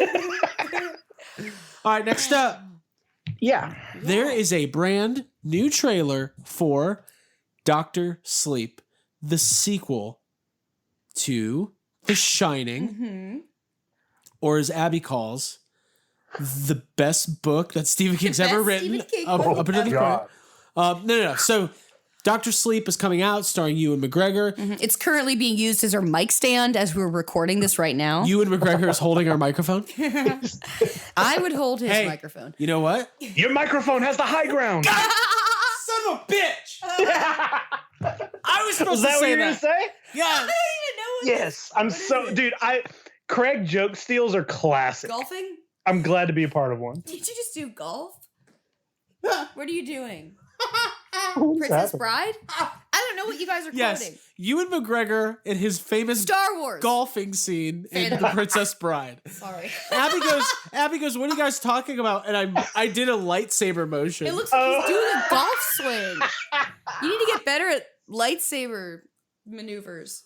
All right, next up. Yeah. There is a brand new trailer for Dr. Sleep, the sequel to The Shining, or as Abby calls, the best book that Stephen King's ever written. Up until the point. No. So Dr. Sleep is coming out, starring Ewan McGregor. It's currently being used as our mic stand as we're recording this right now. Ewan McGregor is holding our microphone. I would hold his microphone. You know what? Your microphone has the high ground. Son of a bitch! I was supposed to what say you were that. gonna say? Yeah. I don't even know what Yes, I'm so dude. Craig joke steals are classic. Golfing? I'm glad to be a part of one. Did you just do golf? What are you doing? What's Princess happening? Bride? I don't know what you guys are quoting. Ewan McGregor in his famous Star Wars. golfing scene in The Princess Bride. Sorry. Abby goes, what are you guys talking about? And I did a lightsaber motion. It looks like he's doing a golf swing. You need to get better at lightsaber maneuvers.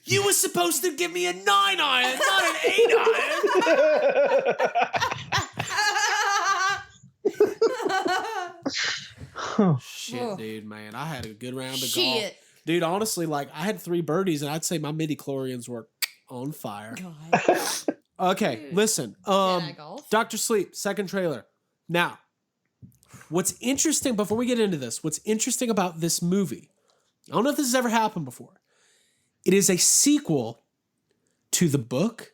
You were supposed to give me a 9-iron, not an 8-iron. Shit, dude, man. I had a good round of golf. Dude, honestly, like, I had 3 birdies, and I'd say my midi-chlorians were on fire. God. Okay, Dude. listen. Dr. Sleep, second trailer. Now, what's interesting, before we get into this, what's interesting about this movie, I don't know if this has ever happened before. It is a sequel to the book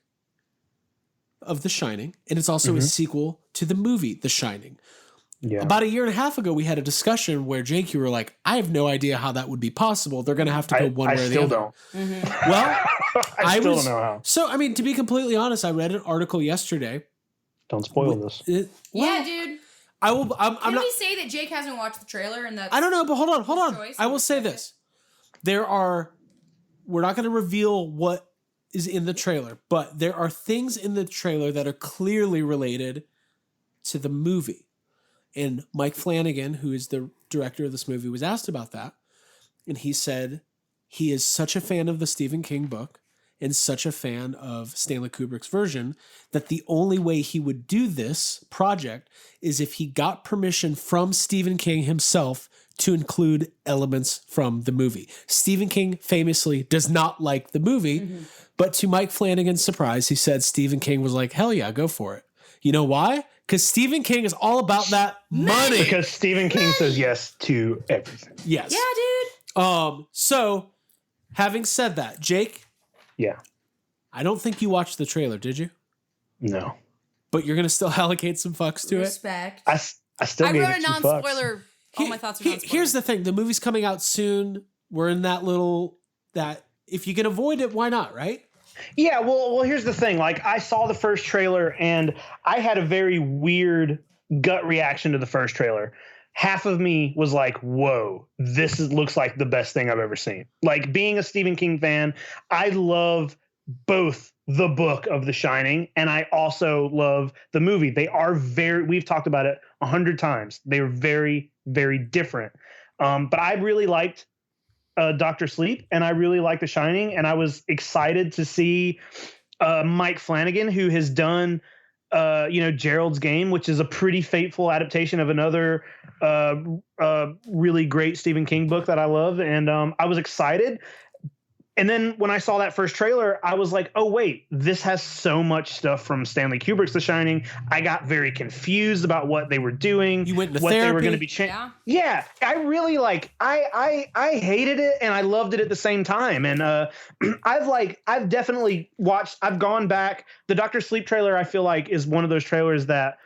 of The Shining, and it's also a sequel to the movie The Shining. Yeah. About a year and a half ago, we had a discussion where, Jake, you were like, I have no idea how that would be possible. They're going to have to go one way or the other. Don't. Well, I still don't know how. So, I mean, to be completely honest, I read an article yesterday. Don't spoil this. Yeah, dude. I'm Can not. we say that Jake hasn't watched the trailer and that's I don't know, but hold on. choice I will and say respect this. We're not going to reveal what is in the trailer, but there are things in the trailer that are clearly related to the movie. And Mike Flanagan, who is the director of this movie, was asked about that. And he said he is such a fan of the Stephen King book and such a fan of Stanley Kubrick's version that the only way he would do this project is if he got permission from Stephen King himself to include elements from the movie. Stephen King famously does not like the movie, but to Mike Flanagan's surprise, he said Stephen King was like, hell yeah, go for it. You know why? Because Stephen King is all about that money. Because Stephen King says yes to everything. Yes. Yeah, dude. So, having said that, Jake. Yeah. I don't think you watched the trailer, did you? No. But you're going to still allocate some fucks to Respect. I still I gave wrote it a 2 fucks. non-spoiler. All my thoughts are non-spoiler. Here's the thing. The movie's coming out soon. We're in that if you can avoid it, why not, right? Yeah, well, here's the thing. Like, I saw the first trailer, and I had a very weird gut reaction to the first trailer. Half of me was like, whoa, this looks like the best thing I've ever seen. Like, being a Stephen King fan, I love both the book of The Shining, and I also love the movie. They are we've talked about it 100 times. They're very, very different. But I really liked Dr. Sleep, and I really like The Shining, and I was excited to see Mike Flanagan, who has done Gerald's Game, which is a pretty faithful adaptation of another really great Stephen King book that I love, and I was excited. And then when I saw that first trailer, I was like, oh, wait, this has so much stuff from Stanley Kubrick's The Shining. I got very confused about what they were doing. You went into what therapy. They were going to be changing. Yeah, I really I hated it and I loved it at the same time. And I've definitely watched, I've gone back. The Dr. Sleep trailer, I feel like, is one of those trailers that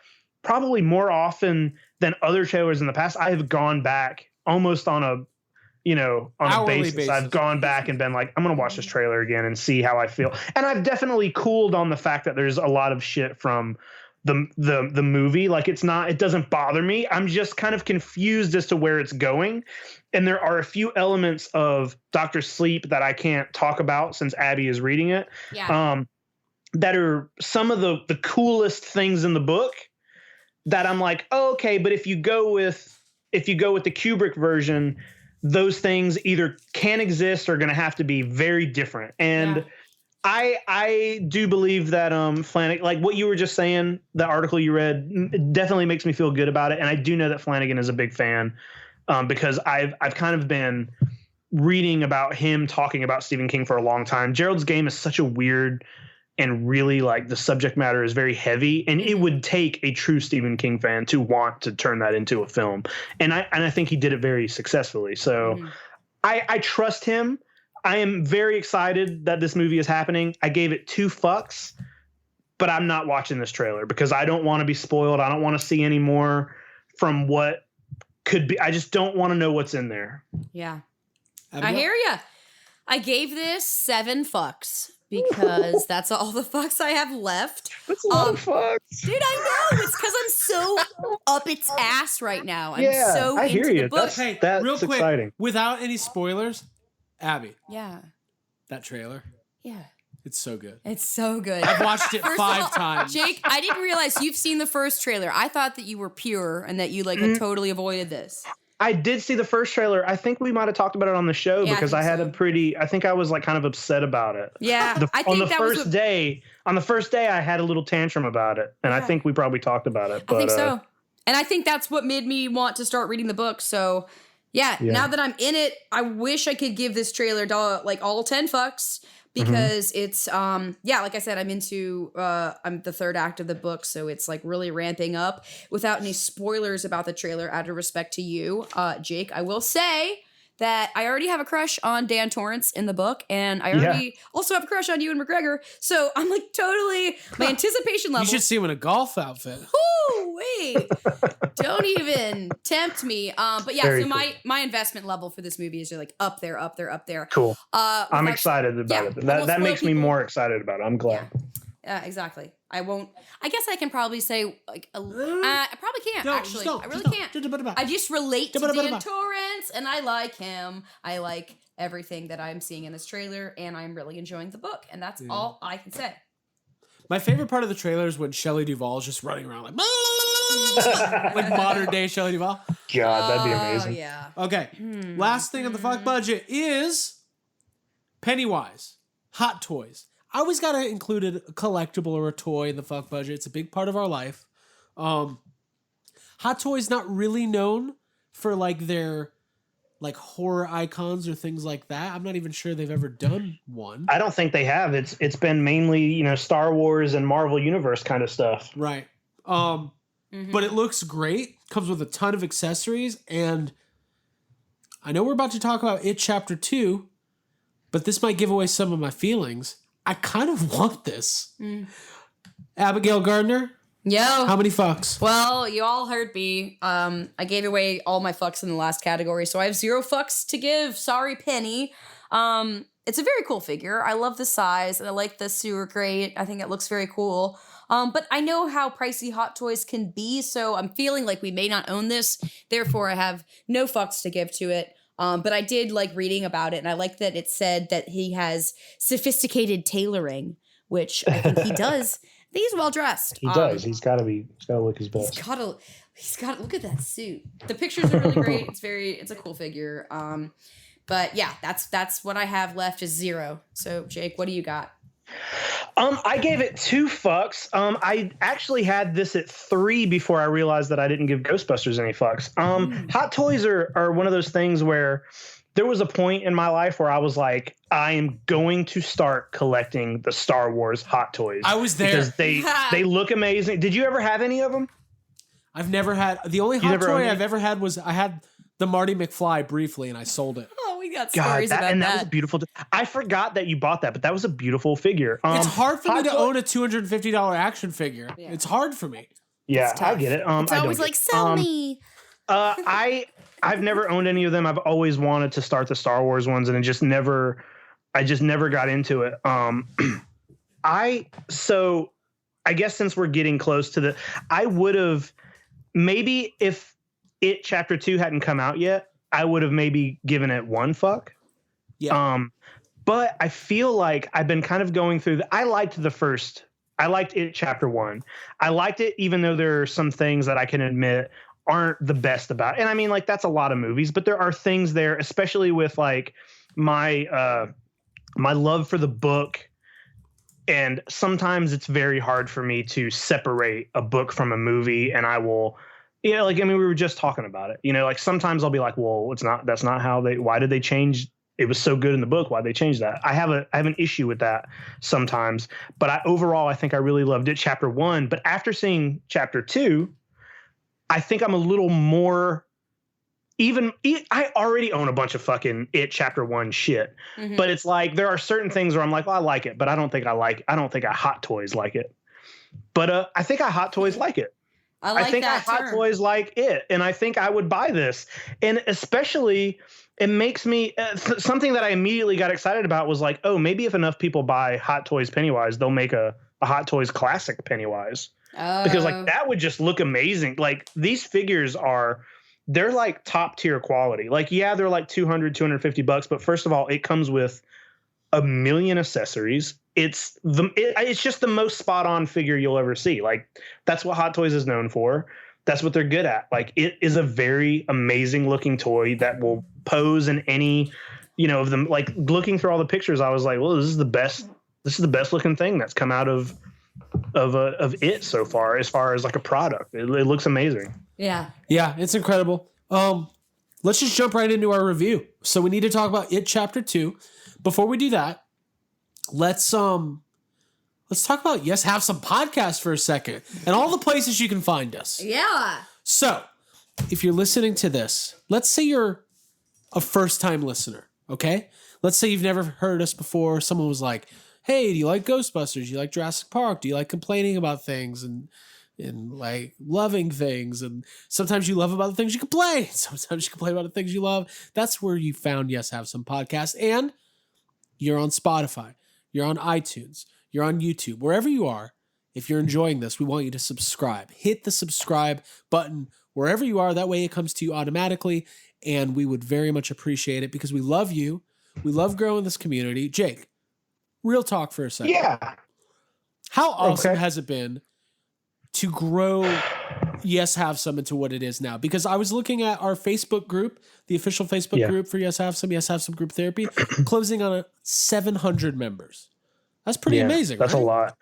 probably more often than other trailers in the past, I have gone back almost on a basis. I've gone back and been like, I'm going to watch this trailer again and see how I feel. And I've definitely cooled on the fact that there's a lot of shit from the movie. Like, it doesn't bother me. I'm just kind of confused as to where it's going. And there are a few elements of Dr. Sleep that I can't talk about since Abby is reading it. Yeah. That are some of the coolest things in the book that I'm like, oh, okay, but if you go with the Kubrick version, those things either can exist or are going to have to be very different. And I do believe that Flanagan, like what you were just saying, the article you read definitely makes me feel good about it. And I do know that Flanagan is a big fan because I've kind of been reading about him talking about Stephen King for a long time. Gerald's Game is such a weird and really like the subject matter is very heavy, and it would take a true Stephen King fan to want to turn that into a film. And I think he did it very successfully. So I trust him. I am very excited that this movie is happening. I gave it 2 fucks, but I'm not watching this trailer because I don't want to be spoiled. I don't want to see any more from what could be. I just don't want to know what's in there. Yeah. I hear ya. I gave this 7 fucks because that's all the fucks I have left. That's a lot of fucks. Dude, I know. It's because I'm so up its ass right now. I'm so I into hear you. the book. That's real quick, exciting. Without any spoilers, Abby. Yeah. That trailer. Yeah. It's so good. It's so good. I've watched it 5 times. Jake, I didn't realize you've seen the first trailer. I thought that you were pure and that you had totally avoided this. I did see the first trailer. I think we might have talked about it on the show because I had I think I was like kind of upset about it. Yeah. On the first day, I had a little tantrum about it. And I think we probably talked about it. But, I think so. And I think that's what made me want to start reading the book. So yeah, now that I'm in it, I wish I could give this trailer all 10 fucks. Because it's like I said, I'm into I'm the 3rd act of the book, so it's like really ramping up. Without any spoilers about the trailer, out of respect to you, Jake, I will say that I already have a crush on Dan Torrance in the book, and I already also have a crush on Ewan McGregor. So I'm like totally my anticipation level. You should see him in a golf outfit. Ooh, wait. Don't even tempt me. But yeah, Very so cool. my investment level for this movie is like up there. Cool. I'm excited about it. That makes me more excited about it. I'm glad. Yeah, exactly. I guess I can probably say like I probably can't actually. I really can't. I just relate to Dan Torrance and I like him. I like everything that I'm seeing in this trailer and I'm really enjoying the book, and that's all I can say. My favorite part of the trailer is when Shelley Duvall is just running around like modern day Shelley Duvall. God, that'd be amazing. Yeah. Okay. Last thing on the fuck budget is Pennywise. Hot toys. I always got to include a collectible or a toy in the fuck budget. It's a big part of our life. Hot Toys not really known for like their like horror icons or things like that. I'm not even sure they've ever done one. I don't think they have. It's been mainly, Star Wars and Marvel Universe kind of stuff. Right. But it looks great. Comes with a ton of accessories, and I know we're about to talk about It Chapter 2, but this might give away some of my feelings. I kind of want this. Abigail Gardner? Yo. How many fucks? Well, you all heard me. I gave away all my fucks in the last category, so I have 0 fucks to give. Sorry, Penny. It's a very cool figure. I love the size, and I like the sewer crate. I think it looks very cool. But I know how pricey Hot Toys can be, so I'm feeling like we may not own this. Therefore, I have no fucks to give to it. But I did like reading about it, and I like that it said that he has sophisticated tailoring, which I think he does. I think he's well dressed. He does. He's got to look his best. He's got to look at that suit. The pictures are really great. It's a cool figure. But yeah, that's what I have left is 0. So Jake, what do you got? I gave it 2 fucks. I actually had this at 3 before I realized that I didn't give Ghostbusters any fucks. Hot Toys are one of those things where there was a point in my life where I was like, I am going to start collecting the Star Wars Hot Toys. I was there. Because they look amazing. Did you ever have any of them? I've never had. The only Hot Toy I've ever had was I had the Marty McFly briefly, and I sold it. Oh, we got stories about that. And that was beautiful. I forgot that you bought that, but that was a beautiful figure. It's hard for me to own a $250 action figure. Yeah. It's hard for me. Yeah, I get it. It's always like, sell me. I've never owned any of them. I've always wanted to start the Star Wars ones, and I just never got into it. I guess since we're getting close to I would have maybe if It Chapter 2 hadn't come out yet, I would have maybe given it 1 fuck. Yeah. But I feel like I've been kind of going through I liked It Chapter 1. I liked it, even though there are some things that I can admit aren't the best about it. And I mean, like, that's a lot of movies, but there are things there, especially with like my love for the book. And sometimes it's very hard for me to separate a book from a movie, and I will, we were just talking about it, like sometimes I'll be like, well, that's not how why did they change it was so good in the book. Why'd they change that? I have an issue with that sometimes, but overall, I think I really loved it. Chapter 1, but after seeing chapter 2, I think I'm a little more I already own a bunch of fucking It Chapter 1 shit, but it's like there are certain things where I'm like, well, I like it, but I don't think I Hot Toys like it. But I think I Hot Toys like it. I think I Hot Toys like it, and I think I would buy this. And especially, it makes me something that I immediately got excited about was like, oh, maybe if enough people buy Hot Toys Pennywise, they'll make a Hot Toys classic Pennywise. Because like that would just look amazing. Like these figures they're like top tier quality. Like, yeah, they're like $250, but first of all, it comes with a million accessories. It's just the most spot on figure you'll ever see. Like that's what Hot Toys is known for. That's what they're good at. Like it is a very amazing looking toy that will pose in any, of them. Like looking through all the pictures, I was like, well, this is the best looking thing that's come out of it so far as like a product. It looks amazing. Yeah, it's incredible. Let's just jump right into our review. So we need to talk about It Chapter 2. Before we do that, let's talk about Yes Have Some podcast for a second and all the places you can find us. Yeah. So if you're listening to this, let's say you're a first time listener. Okay. Let's say you've never heard us before. Someone was like, hey, do you like Ghostbusters? Do you like Jurassic Park? Do you like complaining about things and like loving things? And sometimes you love about the things you complain. Sometimes you complain about the things you love. That's where you found Yes Have Some podcast. And you're on Spotify. You're on iTunes. You're on YouTube. Wherever you are, if you're enjoying this, we want you to subscribe. Hit the subscribe button wherever you are. That way it comes to you automatically. And we would very much appreciate it because we love you. We love growing this community. Jake, real talk for a second. Yeah. How awesome has it been to grow Yes Have Some into what it is now? Because I was looking at our Facebook group, the official Facebook group for Yes Have Some Group Therapy, closing on 700 members. That's pretty amazing. That's right? a lot.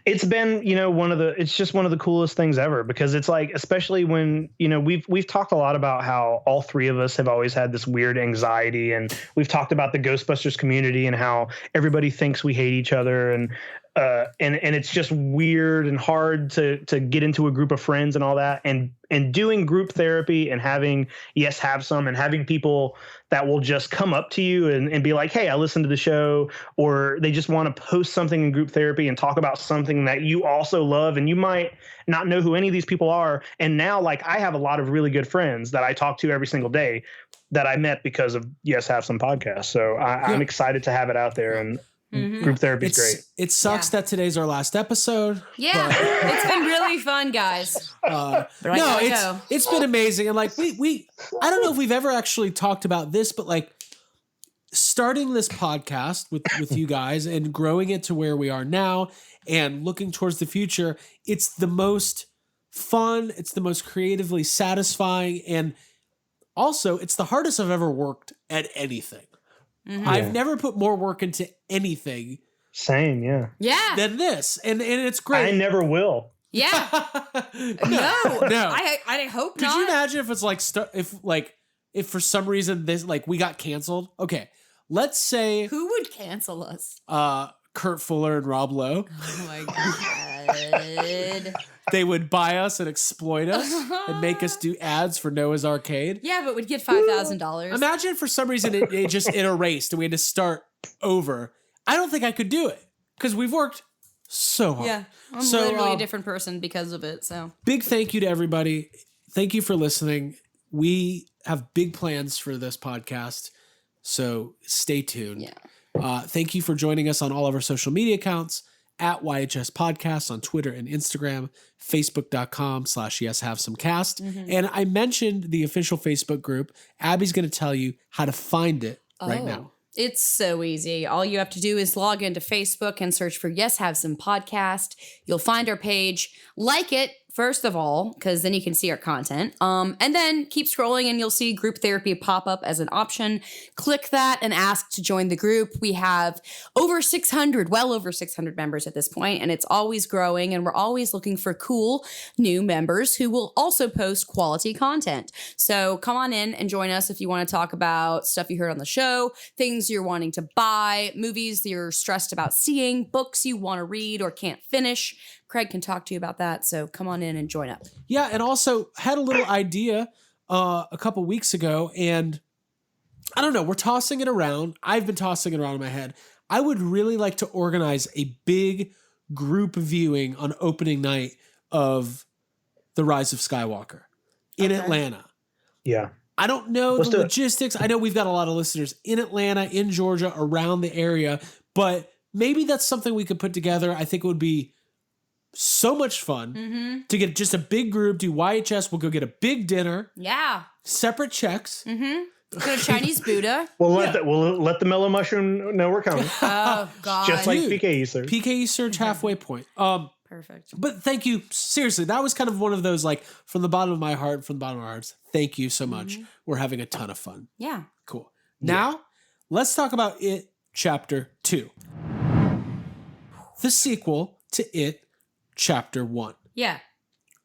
It's been, it's just one of the coolest things ever because it's like, especially when, we've talked a lot about how all three of us have always had this weird anxiety, and we've talked about the Ghostbusters community and how everybody thinks we hate each other, and it's just weird and hard to get into a group of friends and all that, and doing group therapy and having Yes Have Some and having people that will just come up to you and be like, hey, I listened to the show, or they just want to post something in group therapy and talk about something that you also love, and you might not know who any of these people are. And now, like, I have a lot of really good friends that I talk to every single day that I met because of Yes Have Some podcast. So I'm excited to have it out there, and group therapy is great. It sucks that today's our last episode. Yeah, it's been really fun, guys. It's been amazing, and like we I don't know if we've ever actually talked about this, but like starting this podcast with you guys and growing it to where we are now and looking towards the future, it's the most fun, it's the most creatively satisfying, and also it's the hardest I've ever worked at anything. I've never put more work into anything. Same, yeah. Than this, and it's great. I never will. Yeah. No. I hope not. Could you imagine if it's like if for some reason this we got canceled? Okay, let's say who would cancel us? Kurt Fuller and Rob Lowe. Oh my god. They would buy us and exploit us and make us do ads for Noah's Arcade. Yeah, but we'd get $5,000. Imagine for some reason it just erased and we had to start over. I don't think I could do it because we've worked so hard. Yeah, I'm literally a different person because of it. So big thank you to everybody. Thank you for listening. We have big plans for this podcast, so stay tuned. Yeah. Thank you for joining us on all of our social media accounts at YHS Podcast on Twitter and Instagram, Facebook.com/YesHaveSomeCast. And I mentioned the official Facebook group. Abby's going to tell you how to find it right now. It's so easy. All you have to do is log into Facebook and search for Yes Have Some Podcast. You'll find our page, like it, first of all, because then you can see our content. And then keep scrolling and you'll see group therapy pop up as an option. Click that and ask to join the group. We have well over 600 members at this point, and it's always growing. And we're always looking for cool new members who will also post quality content. So come on in and join us if you want to talk about stuff you heard on the show, things you're wanting to buy, movies that you're stressed about seeing, books you want to read or can't finish. Craig can talk to you about that, so come on in and join up. Yeah, and also had a little idea a couple weeks ago, and I don't know, we're tossing it around. I've been tossing it around in my head. I would really like to organize a big group viewing on opening night of The Rise of Skywalker in Atlanta. Yeah. I don't know the logistics. I know we've got a lot of listeners in Atlanta, in Georgia, around the area, but maybe that's something we could put together. I think it would be so much fun to get just a big group, do YHS. We'll go get a big dinner. Yeah. Separate checks. Go to Chinese Buddha. We'll let the mellow mushroom know we're coming. Oh, God. Just like PKE Search. PKE Search halfway point. Perfect. But thank you. Seriously, that was kind of one of those, like, from the bottom of my heart, from the bottom of our hearts. Thank you so much. We're having a ton of fun. Yeah. Cool. Now, let's talk about It Chapter 2. The sequel to It Chapter 1. Yeah.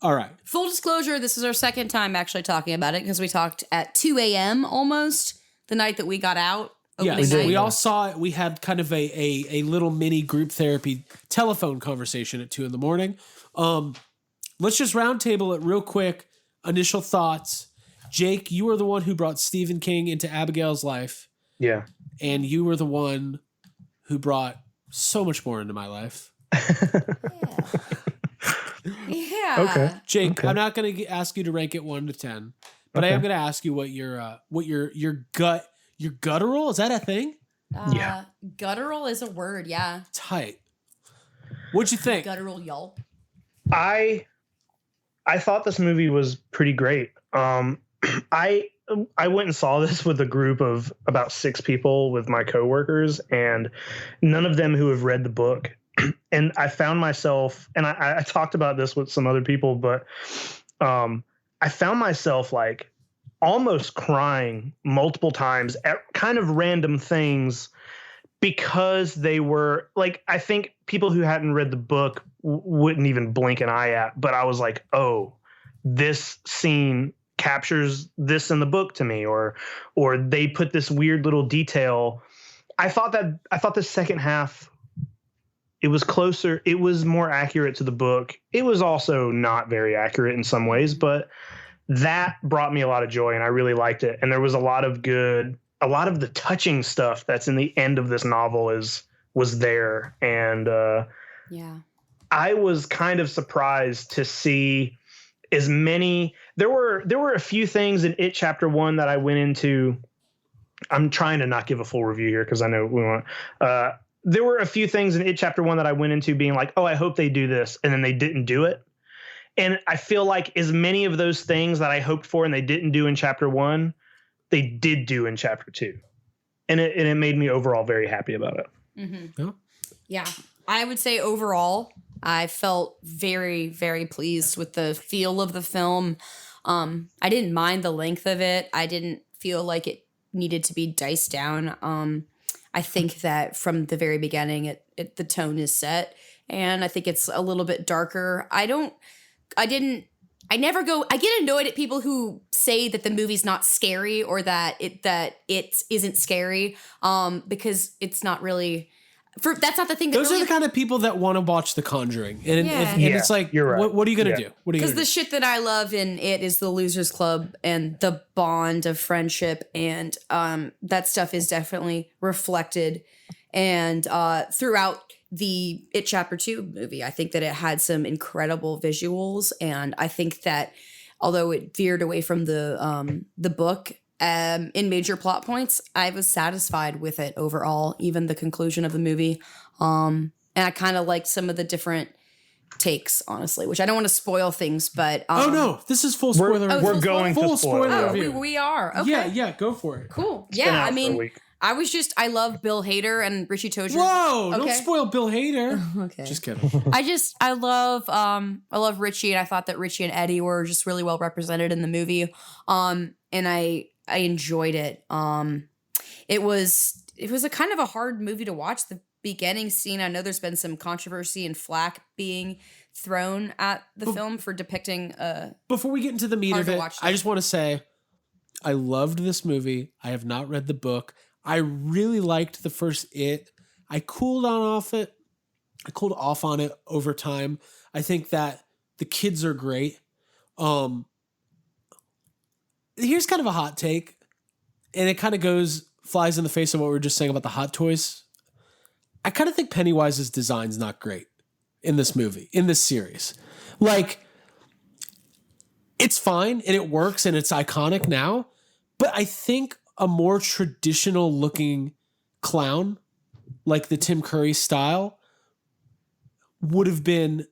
All right. Full disclosure, this is our second time actually talking about it because we talked at 2 a.m. almost the night that we got out. Yeah, we all saw it. We had kind of a little mini group therapy telephone conversation at 2 a.m. Let's just roundtable it real quick. Initial thoughts. Jake, you were the one who brought Stephen King into Abigail's life. Yeah. And you were the one who brought so much more into my life. Yeah. Okay. Jake, Okay. I'm not going to ask you to rank it 1 to 10, but I am going to ask you what your guttural, is that a thing? Yeah. Guttural is a word, yeah. Tight. What'd you think? Guttural yelp. I thought this movie was pretty great. I went and saw this with a group of about 6 people with my coworkers, and none of them who have read the book. And I found myself, and I talked about this with some other people, but I found myself like almost crying multiple times at kind of random things because they were like, I think people who hadn't read the book wouldn't even blink an eye at, but I was like, oh, this scene captures this in the book to me, or they put this weird little detail. I thought the second half, it was closer. It was more accurate to the book. It was also not very accurate in some ways, but that brought me a lot of joy and I really liked it. And there was a lot of the touching stuff that's in the end of this novel was there. And yeah, I was kind of surprised to see as many. There were a few things in It Chapter 1 that I went into. I'm trying to not give a full review here because I know we want. There were a few things in It Chapter 1 that I went into being like, oh, I hope they do this, and then they didn't do it. And I feel like as many of those things that I hoped for and they didn't do in Chapter 1, they did do in Chapter 2, and it made me overall very happy about it. Mm-hmm. Yeah, I would say overall, I felt very, very pleased with the feel of the film. I didn't mind the length of it. I didn't feel like it needed to be diced down. I think that from the very beginning, the tone is set, and I think it's a little bit darker. I get annoyed at people who say that the movie's not scary or that it isn't scary, because it's not really. That's not the thing. Those are the kind of people that want to watch The Conjuring, and it's like, you're right. What are you gonna do? What are you? Because the shit that I love in it is the Losers Club and the bond of friendship, and that stuff is definitely reflected. And throughout the It Chapter 2 movie, I think that it had some incredible visuals, and I think that although it veered away from the book. In major plot points, I was satisfied with it overall, even the conclusion of the movie. And I kind of liked some of the different takes, honestly, which I don't want to spoil things, but... oh, no. This is full spoiler. We're going full to spoil spoiler Oh, review. we are. Okay. Yeah, go for it. Cool. It's been Yeah, out I for a mean, week. I love Bill Hader and Richie Tozier. Whoa! Don't spoil Bill Hader. Okay. Just kidding. I love Richie, and I thought that Richie and Eddie were just really well represented in the movie. And I enjoyed it. It was a kind of a hard movie to watch. The beginning scene, I know there's been some controversy and flack being thrown at the film for depicting before we get into the meat of it, I just want to say I loved this movie. I have not read the book. I really liked the first It. I cooled off on it over time. I think that the kids are great. Here's kind of a hot take, and it kind of flies in the face of what we were just saying about the hot toys. I kind of think Pennywise's design's not great in this movie, in this series. Like, it's fine and it works and it's iconic now, but I think a more traditional looking clown, like the Tim Curry style, would have been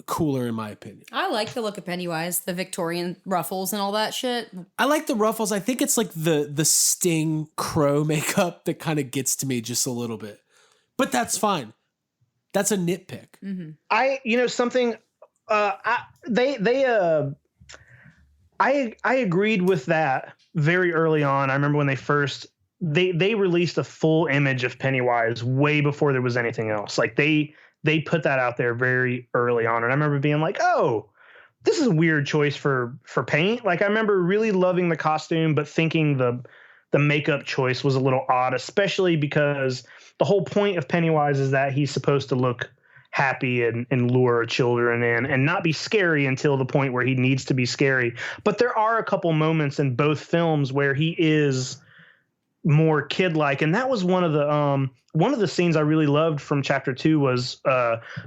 cooler in my opinion. I like the look of Pennywise, the Victorian ruffles and all that shit. I like the ruffles. I think it's like the Sting crow makeup that kind of gets to me just a little bit. But that's fine. That's a nitpick. Mm-hmm. I agreed with that very early on. I remember when they released a full image of Pennywise way before there was anything else. Like they put that out there very early on. And I remember being like, oh, this is a weird choice for paint. Like I remember really loving the costume, but thinking the makeup choice was a little odd, especially because the whole point of Pennywise is that he's supposed to look happy and lure children in and not be scary until the point where he needs to be scary. But there are a couple moments in both films where he is more kid-like. And that was one of the scenes I really loved from chapter 2 was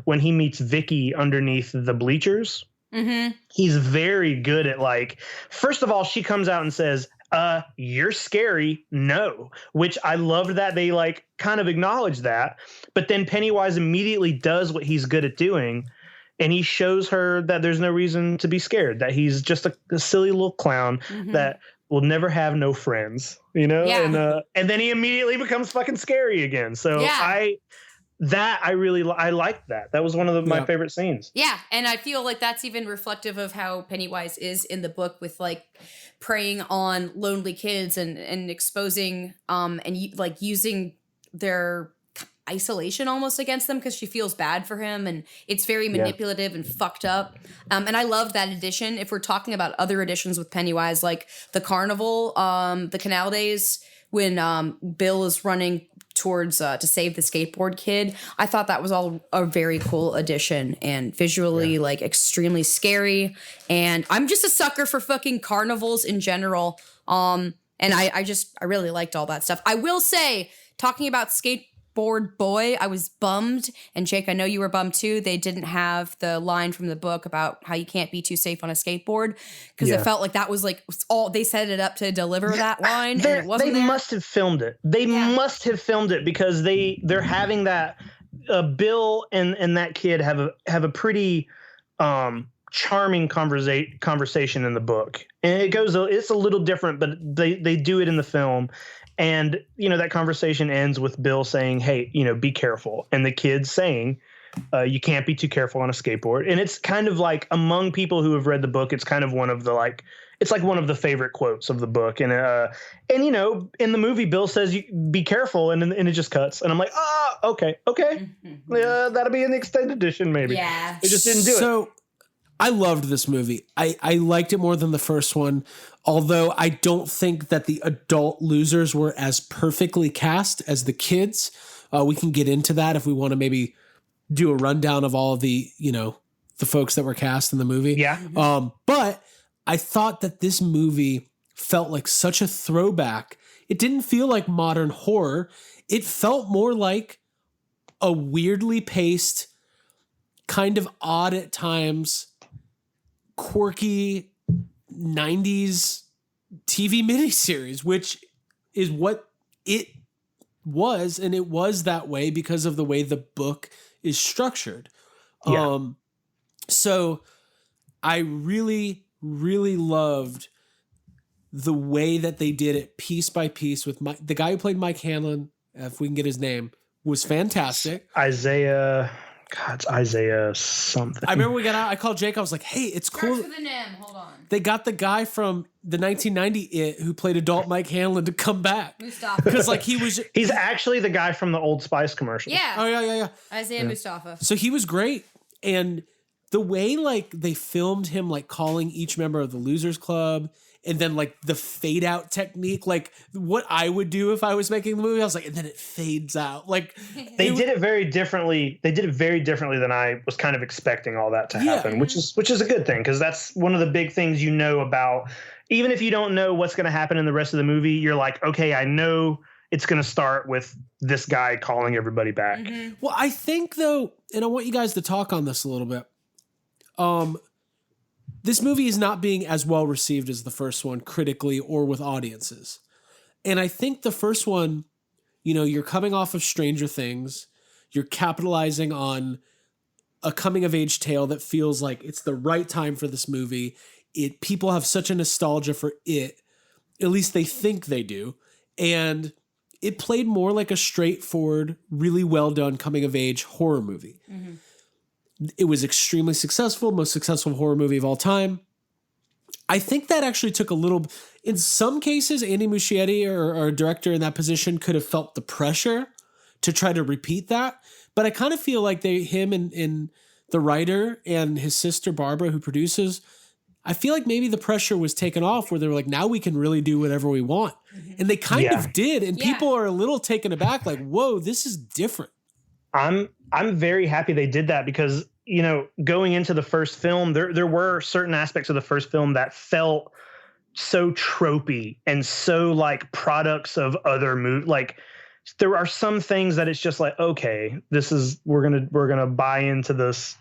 when he meets Vicky underneath the bleachers. Mm-hmm. He's very good at, like, first of all, she comes out and says, you're scary. No, which I loved that they like kind of acknowledge that. But then Pennywise immediately does what he's good at doing. And he shows her that there's no reason to be scared, that he's just a silly little clown that will never have no friends, you know? Yeah. And then he immediately becomes fucking scary again. So I liked that. That was one of my favorite scenes. Yeah, and I feel like that's even reflective of how Pennywise is in the book, with like preying on lonely kids and exposing like using their isolation almost against them because she feels bad for him, and it's very manipulative and fucked up. And I love that edition. If we're talking about other editions with Pennywise, like the carnival, the Canal Days, when Bill is running towards to save the skateboard kid, I thought that was all a very cool addition and visually like extremely scary. And I'm just a sucker for fucking carnivals in general. And I really liked all that stuff. I will say, talking about Skateboard Boy, I was bummed, and Jake, I know you were bummed too, they didn't have the line from the book about how you can't be too safe on a skateboard, because it felt like that was like all they set it up to deliver that line, and it wasn't they there. must have filmed it. They must have filmed it because they're having that Bill and that kid have a pretty charming conversation in the book, and it's a little different, but they do it in the film. And, you know, that conversation ends with Bill saying, hey, you know, be careful. And the kid saying, you can't be too careful on a skateboard. And it's kind of like, among people who have read the book, it's kind of one of the it's like one of the favorite quotes of the book. And you know, in the movie, Bill says, you be careful. And it just cuts. And I'm like, okay. Yeah, that'll be in the extended edition, maybe. Yeah. They just didn't do it. So I loved this movie. I liked it more than the first one, although I don't think that the adult losers were as perfectly cast as the kids. We can get into that if we want to maybe do a rundown of all of the, you know, the folks that were cast in the movie. Yeah. But I thought that this movie felt like such a throwback. It didn't feel like modern horror. It felt more like a weirdly paced, kind of odd at times, quirky 90s TV miniseries, which is what it was, and it was that way because of the way the book is structured. So I really, really loved the way that they did it piece by piece with the guy who played Mike Hanlon, if we can get his name, was fantastic. Isaiah something. I remember we got out, I called Jake, I was like, hey, it's cool. Starts with an M, hold on. They got the guy from the 1990 It who played adult Mike Hanlon to come back. Mustafa. Because like he's actually the guy from the Old Spice commercial. Yeah. Oh yeah. Isaiah Mustafa. So he was great. And the way like they filmed him like calling each member of the Losers Club and then like the fade out technique, like what I would do if I was making the movie, I was like, and then it fades out. Like they did it very differently. They did it very differently than I was kind of expecting all that to happen, which is a good thing. Cause that's one of the big things, about, even if you don't know what's going to happen in the rest of the movie, you're like, okay, I know it's going to start with this guy calling everybody back. Mm-hmm. Well, I think though, and I want you guys to talk on this a little bit. This movie is not being as well received as the first one critically or with audiences. And I think the first one, you're coming off of Stranger Things. You're capitalizing on a coming of age tale that feels like it's the right time for this movie. People have such a nostalgia for it. At least they think they do. And it played more like a straightforward, really well done coming of age horror movie. Mm-hmm. It was extremely successful, most successful horror movie of all time. I think that actually took a little, in some cases, Andy Muschietti or a director in that position could have felt the pressure to try to repeat that. But I kind of feel like him and the writer and his sister Barbara, who produces, I feel like maybe the pressure was taken off where they were like, now we can really do whatever we want. Mm-hmm. And they kind of did. And people are a little taken aback, like, whoa, this is different. I'm very happy they did that because, going into the first film, there were certain aspects of the first film that felt so tropey and so like products of other movies. Like there are some things that it's just like, okay, we're gonna buy into this,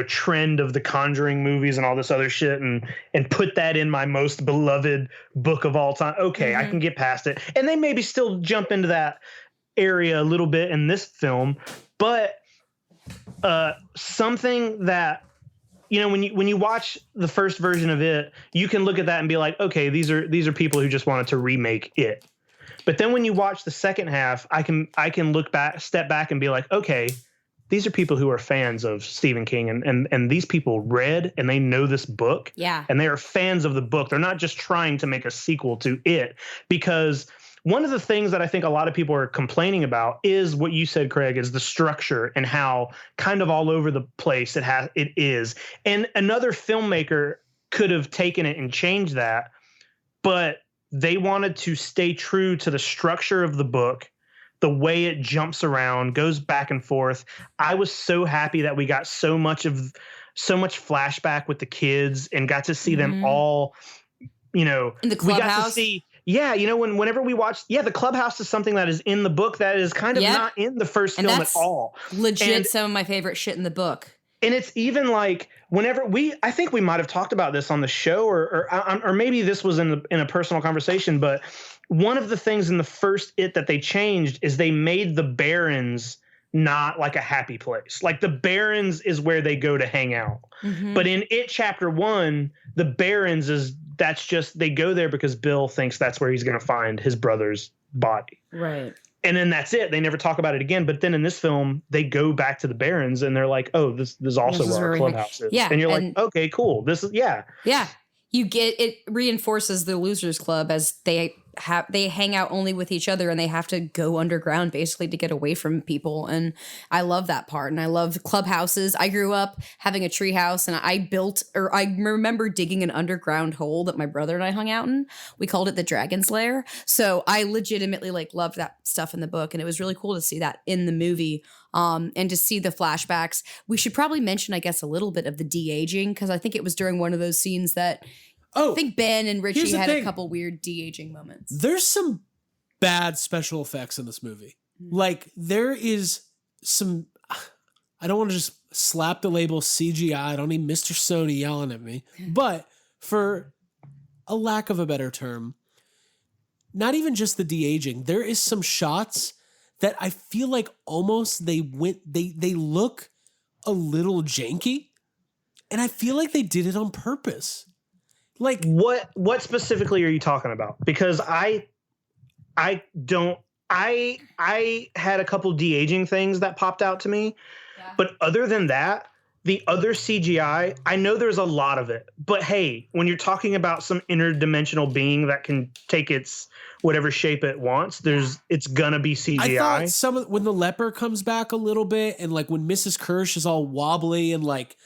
trend of the Conjuring movies and all this other shit and put that in my most beloved book of all time. Okay, I can get past it. And they maybe still jump into that area a little bit in this film, but something that when you watch the first version of it, you can look at that and be like, okay, these are people who just wanted to remake it. But then when you watch the second half, I can step back and be like, okay, these are people who are fans of Stephen King and these people read and they know this book. Yeah. And they are fans of the book. They're not just trying to make a sequel to it, because one of the things that I think a lot of people are complaining about is what you said, Craig, is the structure and how kind of all over the place it is. And another filmmaker could have taken it and changed that, but they wanted to stay true to the structure of the book, the way it jumps around, goes back and forth. I was so happy that we got so much flashback with the kids and got to see them all, in the clubhouse. We got to see. Yeah, whenever we watch, the clubhouse is something that is in the book that is kind of not in the first film at all. Legit, some of my favorite shit in the book. And it's even like whenever I think we might have talked about this on the show, or maybe this was in a personal conversation. But one of the things in the first It that they changed is they made the Barrens not like a happy place. Like the Barrens is where they go to hang out. Mm-hmm. But in It Chapter 1, the Barrens that's just, they go there because Bill thinks that's where he's going to find his brother's body. Right. And then that's it. They never talk about it again. But then in this film, they go back to the Barrens and they're like, oh, this is also where our clubhouse is. Yeah. And you're like, okay, cool. This is, yeah. Yeah. You get, it reinforces the Losers Club as they hang out only with each other and they have to go underground basically to get away from people. And I love that part. And I love clubhouses. I grew up having a tree house and I remember digging an underground hole that my brother and I hung out in. We called it the Dragon's Lair. So I legitimately loved that stuff in the book. And it was really cool to see that in the movie. And to see the flashbacks. We should probably mention, I guess, a little bit of the de-aging, because I think it was during one of those scenes that I think Ben and Richie had a couple weird de-aging moments. There's some bad special effects in this movie. Mm-hmm. Like there is some, I don't want to just slap the label CGI. I don't need Mr. Sony yelling at me, but for a lack of a better term, not even just the de-aging, there is some shots that I feel like almost they look a little janky, and I feel like they did it on purpose. Like what specifically are you talking about? Because I had a couple de-aging things that popped out to me. Yeah. But other than that, the other CGI, I know there's a lot of it. But hey, when you're talking about some interdimensional being that can take its whatever shape it wants, it's gonna be CGI. I thought when the leper comes back a little bit, and like when Mrs. Kirsch is all wobbly and like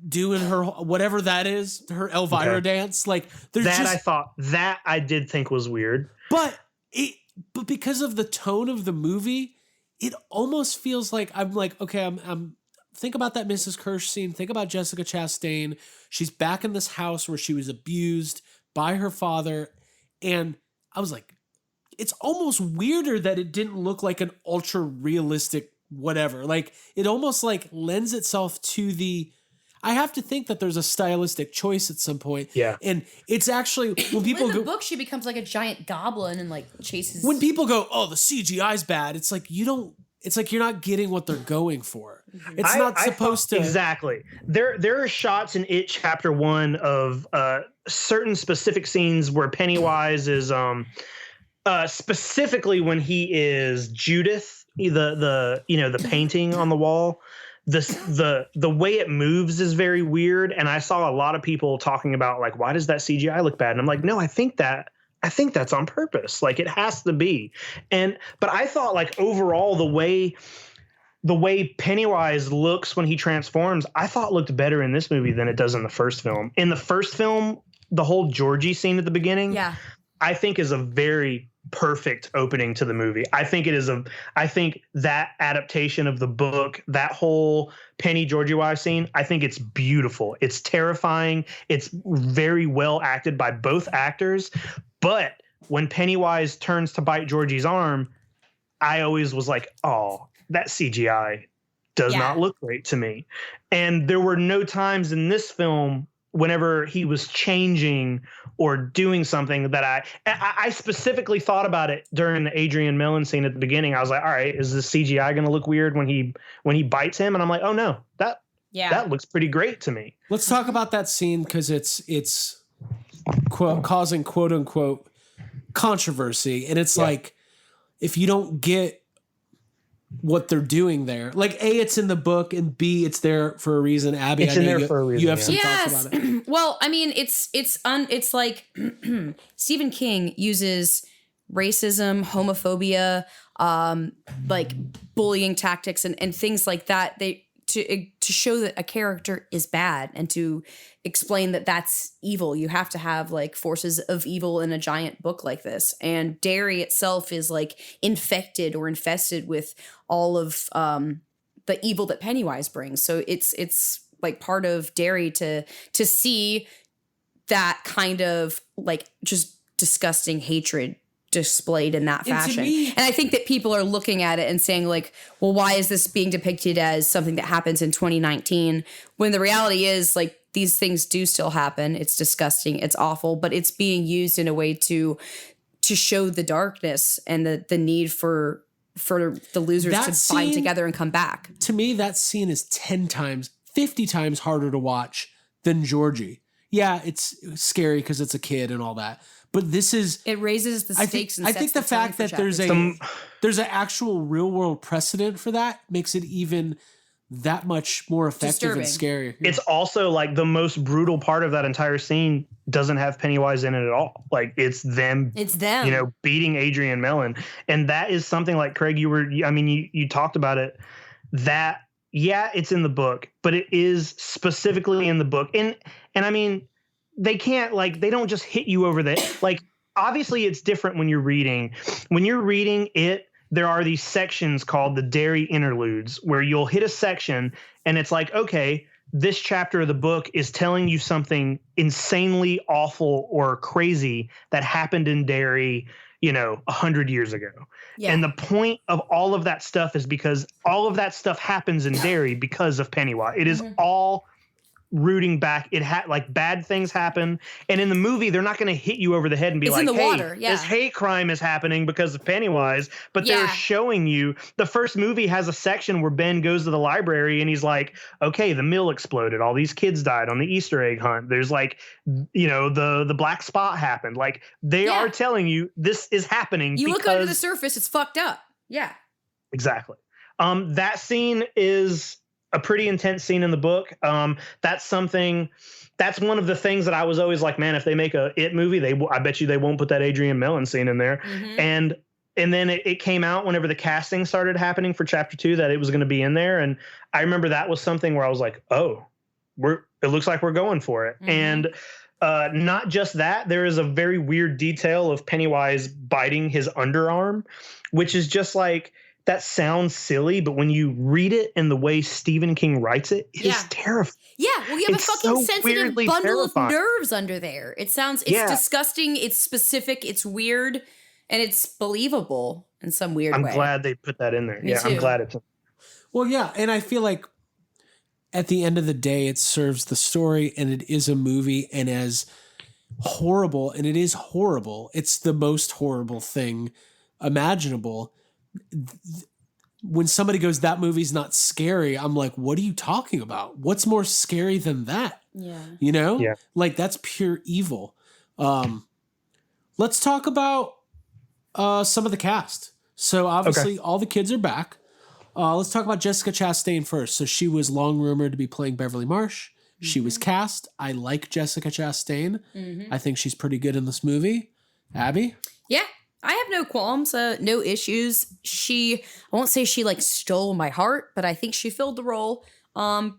doing her whatever that is, her Elvira dance, like there's that I did think was weird. But because of the tone of the movie, it almost feels like I'm like, okay, I'm think about that Mrs. Kirsch scene. Think about Jessica Chastain. She's back in this house where she was abused by her father. And I was like, it's almost weirder that it didn't look like an ultra realistic whatever. Like it almost like lends itself to I have to think that there's a stylistic choice at some point. Yeah. And it's actually when people in the book, she becomes like a giant goblin and like chases. When people go, oh, the CGI's bad, it's like you're not getting what they're going for. It's not supposed to. Exactly. There are shots in It Chapter 1 of certain specific scenes where Pennywise is specifically when he is Judith, the painting on the wall. The way it moves is very weird, and I saw a lot of people talking about like, why does that CGI look bad? And I'm like, no, I think that's on purpose. Like it has to be. But I thought like overall the way Pennywise looks when he transforms, I thought looked better in this movie than it does in the first film. In the first film, the whole Georgie scene at the beginning, I think is a very perfect opening to the movie. I think that adaptation of the book, that whole Penny Georgie Wise scene, I think it's beautiful. It's terrifying. It's very well acted by both actors. But when Pennywise turns to bite Georgie's arm, I always was like, oh, that CGI does not look great to me. And there were no times in this film whenever he was changing or doing something that I specifically thought about it during the Adrian Mellon scene at the beginning. I was like, all right, is this CGI going to look weird when he bites him? And I'm like, oh no, that looks pretty great to me. Let's talk about that scene because it's causing quote unquote controversy. And it's like, if you don't get what they're doing there, like A, it's in the book, and B, it's there for a reason. Abby, it's in there for a reason. You have some thoughts about it. Well, I mean, it's like Stephen King uses racism, homophobia, like bullying tactics and things like that. To show that a character is bad and to explain that that's evil, you have to have like forces of evil in a giant book like this. And Derry itself is like infected or infested with all of the evil that Pennywise brings. So it's like part of Derry to see that kind of like just disgusting hatred displayed in that fashion. And I think that people are looking at it and saying like, well, why is this being depicted as something that happens in 2019 when the reality is like these things do still happen. It's disgusting. It's awful, but it's being used in a way to show the darkness and the need for the losers to bind together and come back. To me, that scene is 10 times, 50 times harder to watch than Georgie. Yeah, it's scary because it's a kid and all that. But it raises the stakes. I think the fact that there's an actual real world precedent for that makes it even that much more effective and scary. It's also like the most brutal part of that entire scene doesn't have Pennywise in it at all. Like it's them, beating Adrian Mellon. And that is something like Craig, you talked about it, that, it's in the book, but it is specifically in the book. And I mean, they don't just hit you over the, like, obviously it's different when you're reading it. There are these sections called the Derry Interludes where you'll hit a section and it's like, okay, this chapter of the book is telling you something insanely awful or crazy that happened in Derry, 100 years ago. Yeah. And the point of all of that stuff is because all of that stuff happens in Derry because of Pennywise. It is all rooting back. It had like bad things happen, and in the movie they're not going to hit you over the head and be it's like, in the "Hey, water. Yeah. this hate crime is happening because of Pennywise." But they're showing you. The first movie has a section where Ben goes to the library and he's like, "Okay, the mill exploded. All these kids died on the Easter egg hunt. There's like, the black spot happened. Like they are telling you this is happening. You look under the surface, it's fucked up. Yeah, exactly. That scene is a pretty intense scene in the book. That's one of the things that I was always like, man, if they make a It movie, I bet you they won't put that Adrian Mellon scene in there. Mm-hmm. And then it came out whenever the casting started happening for chapter 2 that it was going to be in there. And I remember that was something where I was like, oh, it looks like we're going for it. Mm-hmm. And not just that, there is a very weird detail of Pennywise biting his underarm, which is just like, that sounds silly, but when you read it and the way Stephen King writes it, it is terrifying. Yeah, well, you have a fucking sensitive bundle terrifying. Of nerves under there. It's disgusting, it's specific, it's weird, and it's believable in some weird way. I'm glad they put that in there. Me too. I'm glad it's. Well, yeah, and I feel like at the end of the day, it serves the story, and it is a movie, and as horrible, and it is horrible, it's the most horrible thing imaginable. When somebody goes, that movie's not scary, I'm like, what are you talking about? What's more scary than that? Yeah. Yeah. Like that's pure evil. Let's talk about some of the cast. So obviously all the kids are back. Let's talk about Jessica Chastain first. So she was long rumored to be playing Beverly Marsh. Mm-hmm. She was cast. I like Jessica Chastain. Mm-hmm. I think she's pretty good in this movie. Abby? Yeah. I have no qualms, no issues. I won't say she like stole my heart, but I think she filled the role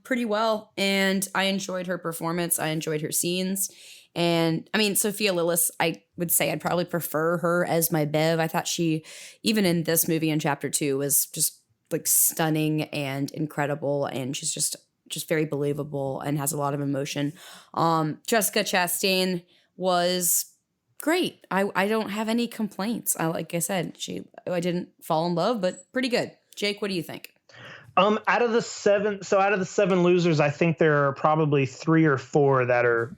pretty well. And I enjoyed her performance. I enjoyed her scenes. And I mean, Sophia Lillis, I would say I'd probably prefer her as my Bev. I thought she, even in this movie in chapter 2, was just like stunning and incredible. And she's just very believable and has a lot of emotion. Jessica Chastain was great. I don't have any complaints. Like I said, I didn't fall in love, but pretty good. Jake, what do you think? Out of the seven losers, I think there are probably 3 or 4 that are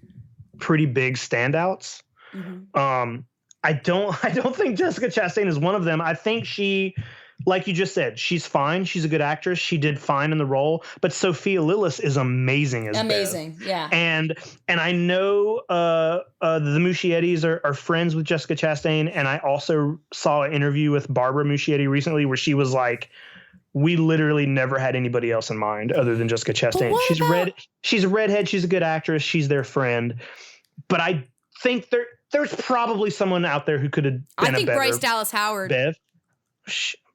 pretty big standouts. Mm-hmm. I don't think Jessica Chastain is one of them. I think she, like you just said, she's fine. She's a good actress. She did fine in the role. But Sophia Lillis is amazing as Bev. Yeah. And I know the Muschiettis are friends with Jessica Chastain. And I also saw an interview with Barbara Muschietti recently where she was like, we literally never had anybody else in mind other than Jessica Chastain. She's a redhead. She's a good actress. She's their friend. But I think there's probably someone out there who could have been a better. I think Bryce Dallas Howard. Bev.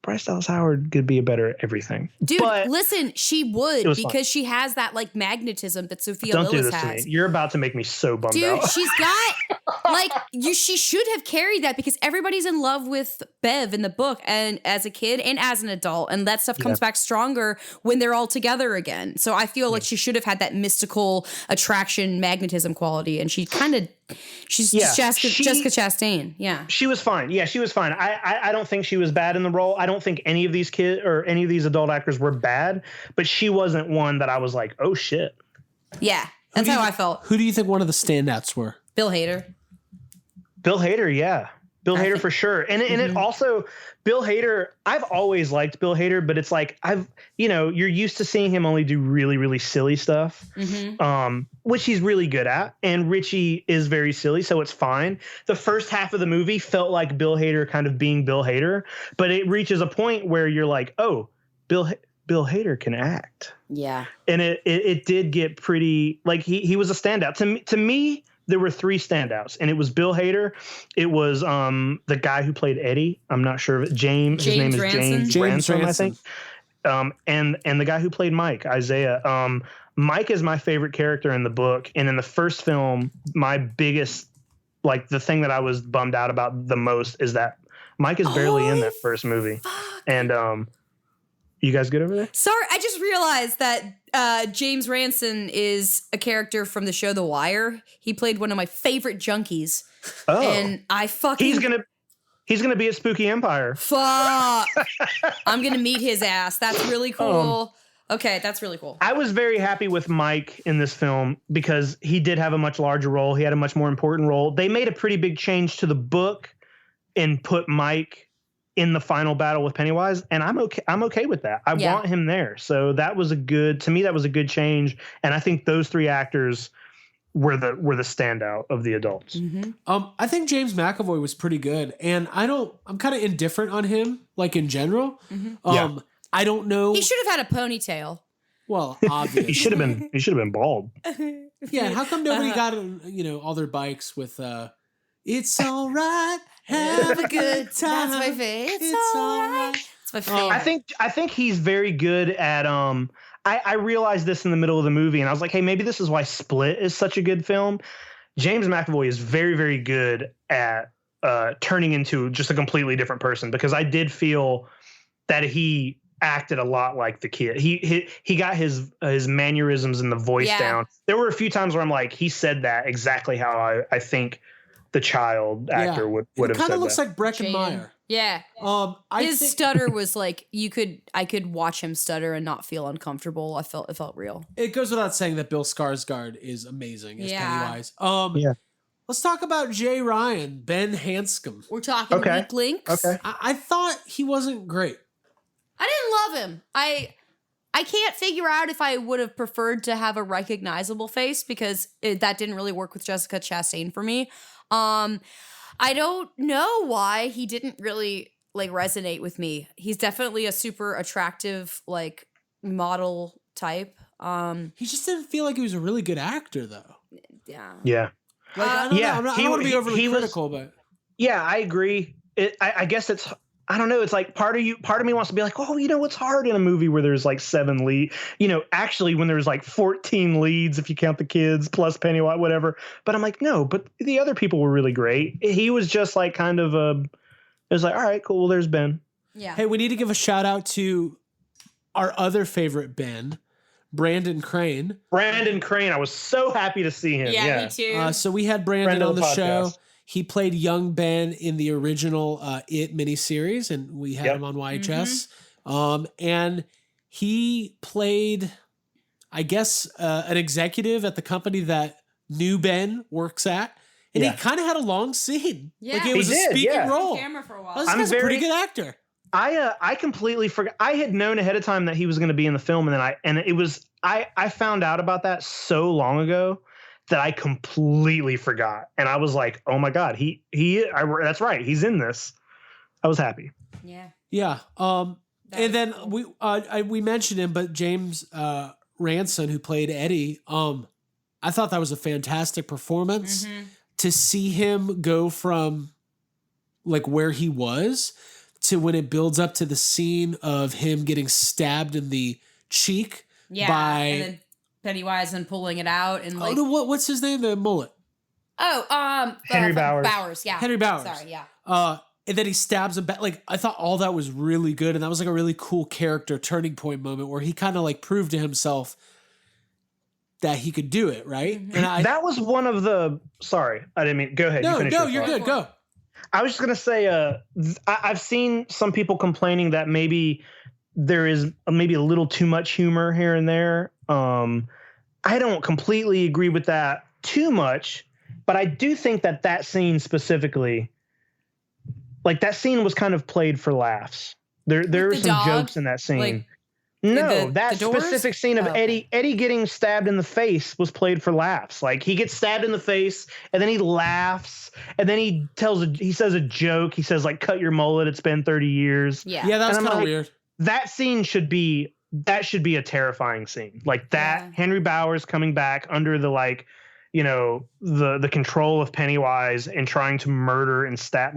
Bryce Dallas Howard could be a better everything. Dude, but listen, she would because she has that like magnetism that Sophia Lillis has. Don't do this to me. You're about to make me so bummed out. Dude, she's got like she should have carried that because everybody's in love with Bev in the book and as a kid and as an adult. And that stuff comes back stronger when they're all together again. So I feel like she should have had that mystical attraction, magnetism quality. And she's just Jessica Chastain. Yeah. She was fine. Yeah, she was fine. I don't think she was bad in the role. I don't think any of these kids or any of these adult actors were bad, but she wasn't one that I was like, oh shit. Yeah. That's how I felt. Who do you think one of the standouts were? Bill Hader. Bill Hader, yeah. Bill Hader for sure. And it also, Bill Hader, I've always liked Bill Hader, but it's like you're used to seeing him only do really, really silly stuff, which he's really good at. And Richie is very silly, so it's fine. The first half of the movie felt like Bill Hader kind of being Bill Hader, but it reaches a point where you're like, oh, Bill Hader can act. Yeah. And it did get pretty, like he was a standout. To me, there were 3 standouts, and it was Bill Hader. It was the guy who played Eddie. I'm not sure of it. James his name Ransone. is James Ransone, I think. And the guy who played Mike, Isaiah. Mike is my favorite character in the book. And in the first film, my biggest, like the thing that I was bummed out about the most is that Mike is barely in that first movie. Fuck. And you guys good over there? Sorry, I just realized that James Ransone is a character from the show The Wire. He played one of my favorite junkies. Oh. And I fucking... He's gonna be at Spooky Empire. Fuck. I'm gonna meet his ass. That's really cool. Okay, that's really cool. I was very happy with Mike in this film because he did have a much larger role. He had a much more important role. They made a pretty big change to the book and put Mike in the final battle with Pennywise, and I'm okay with that. I want him there. So that was a good change, and I think those three actors were the standout of the adults. I think James McAvoy was pretty good, and I'm kind of indifferent on him, like in general. I don't know. He should have had a ponytail. Well, obviously. He should have been bald. Yeah, how come nobody got all their bikes with "It's all right, have a good time"? That's my favorite. It's all right. It's my favorite. I think he's very good at I realized this in the middle of the movie, and I was like, hey, maybe this is why Split is such a good film. James McAvoy is very, very good at turning into just a completely different person, because I did feel that he acted a lot like the kid. He got his mannerisms and the voice down. There were a few times where I'm like, he said that exactly how I think the child actor would have said that. It kind of looks like Breckenmeyer. Yeah. His stutter was like I could watch him stutter and not feel uncomfortable. It felt real. It goes without saying that Bill Skarsgård is amazing as Pennywise. Let's talk about Jay Ryan, Ben Hanscom. We're talking weak links. Okay. I thought he wasn't great. I didn't love him. I can't figure out if I would have preferred to have a recognizable face, because that didn't really work with Jessica Chastain for me. I don't know why he didn't really resonate with me. He's definitely a super attractive model type. He just didn't feel like he was a really good actor, though. Yeah. Yeah. I don't know. I don't want to be overly critical, but yeah, I agree. I guess it's. I don't know. It's like part of me wants to be like, oh, what's hard in a movie where there's 7 leads, actually when there's 14 leads, if you count the kids plus Pennywise, whatever. But I'm like, no, but the other people were really great. He was just it was like, all right, cool. Well, there's Ben. Yeah. Hey, we need to give a shout out to our other favorite Ben, Brandon Crane. I was so happy to see him. Yeah. Me too. So we had Brandon on the show. He played young Ben in the original It miniseries, and we had him on YHS. And he played, I guess, an executive at the company that new Ben works at. And he kind of had a long scene. Yeah, it was a speaking role. Camera for a while. This guy's a pretty good actor. I completely forgot. I had known ahead of time that he was going to be in the film, and then I found out about that so long ago that I completely forgot. And I was like, oh my God, that's right. He's in this. I was happy. Yeah. Yeah. And then cool. we mentioned him, but James Ransone, who played Eddie, I thought that was a fantastic performance. To see him go from where he was to when it builds up to the scene of him getting stabbed in the cheek by and then Pennywise and pulling it out and what's his name? The mullet. Henry Bowers. Bowers, yeah. Henry Bowers. Sorry, yeah. And then he stabs him back. I thought all that was really good, and that was a really cool character turning point moment where he kind of proved to himself that he could do it, right? And that was one of the. Sorry, I didn't mean. Go ahead. No, you're good. Go. I was just gonna say, I've seen some people complaining that maybe there is maybe a little too much humor here and there. I don't completely agree with that too much, but I do think that scene specifically, that scene was kind of played for laughs. There are some jokes in that scene. That specific scene of Eddie getting stabbed in the face was played for laughs. He gets stabbed in the face and then he laughs and then he says a joke. He says cut your mullet. It's been 30 years. Yeah. Yeah. That's kind of weird. That scene should be a terrifying scene. Henry Bowers coming back under the the control of Pennywise and trying to murder and stab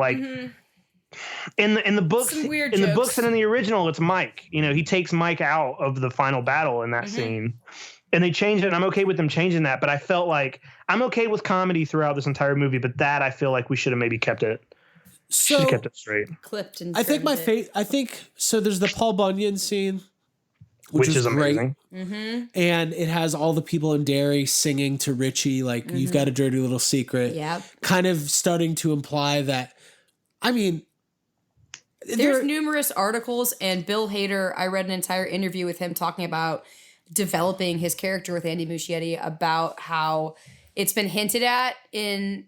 in the books the books and in the original it's Mike. He takes Mike out of the final battle in that scene. And they changed it, and I'm okay with them changing that, but I felt I'm okay with comedy throughout this entire movie, but that I feel like we should have maybe kept it. So should have kept it straight. Clipped and I think there's the Paul Bunyan scene, which is amazing. And it has all the people in Derry singing to Richie, you've got a dirty little secret. Yeah. Kind of starting to imply that, There's numerous articles, and Bill Hader, I read an entire interview with him talking about developing his character with Andy Muschietti, about how it's been hinted at in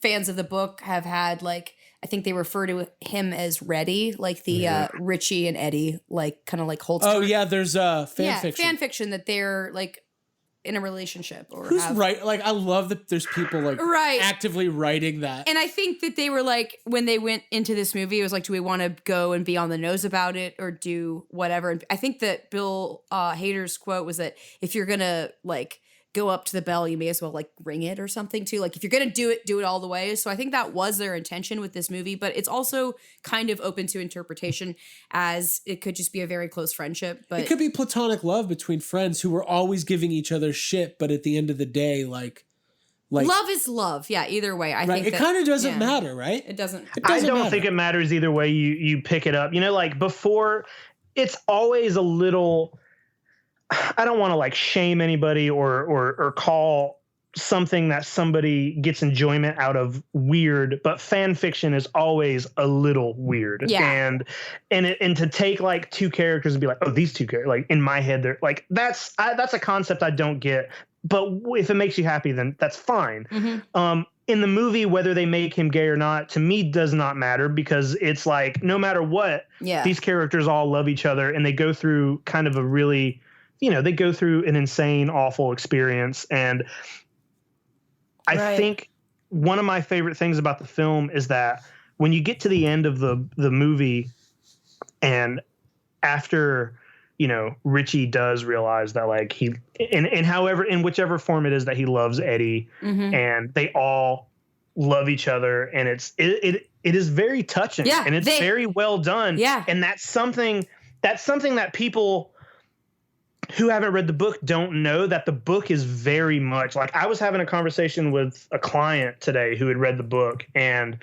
fans of the book have had, like, I think they refer to him as Reddy, like the Richie and Eddie, like kind of like Holtz. Oh yeah, there's fan fiction. Fan fiction that they're like in a relationship or who's right. Like I love that there's people like actively writing that. And I think that they were like, when they went into this movie, it was like, do we want to go and be on the nose about it or do whatever? And I think that Bill Hader's quote was that if you're gonna like go up to the bell, you may as well like ring it or something too. Like if you're gonna do it all the way. So I think that was their intention with this movie, but it's also kind of open to interpretation, as it could just be a very close friendship. But it could be platonic love between friends who were always giving each other shit, but at the end of the day, like love is love. Yeah, either way. I think it kind of doesn't matter, right? It doesn't. I don't think it matters either way you pick it up. You know, like before, it's always a little. I don't want to like shame anybody or call something that somebody gets enjoyment out of weird, but fan fiction is always a little weird. Yeah. And to take like two characters and be like, oh, these two characters, like in my head, they're like, that's a concept I don't get. But if it makes you happy, then that's fine. Mm-hmm. In the movie, whether they make him gay or not, to me does not matter, because it's like no matter what, these characters all love each other, and they go through kind of a really, they go through an insane, awful experience. And I think one of my favorite things about the film is that when you get to the end of the movie, and after, Richie does realize that like he, in whichever form it is that he loves Eddie, and they all love each other, and it is very touching, and it's very well done. Yeah. And that's something that people who haven't read the book don't know, that the book is very much like, I was having a conversation with a client today who had read the book, and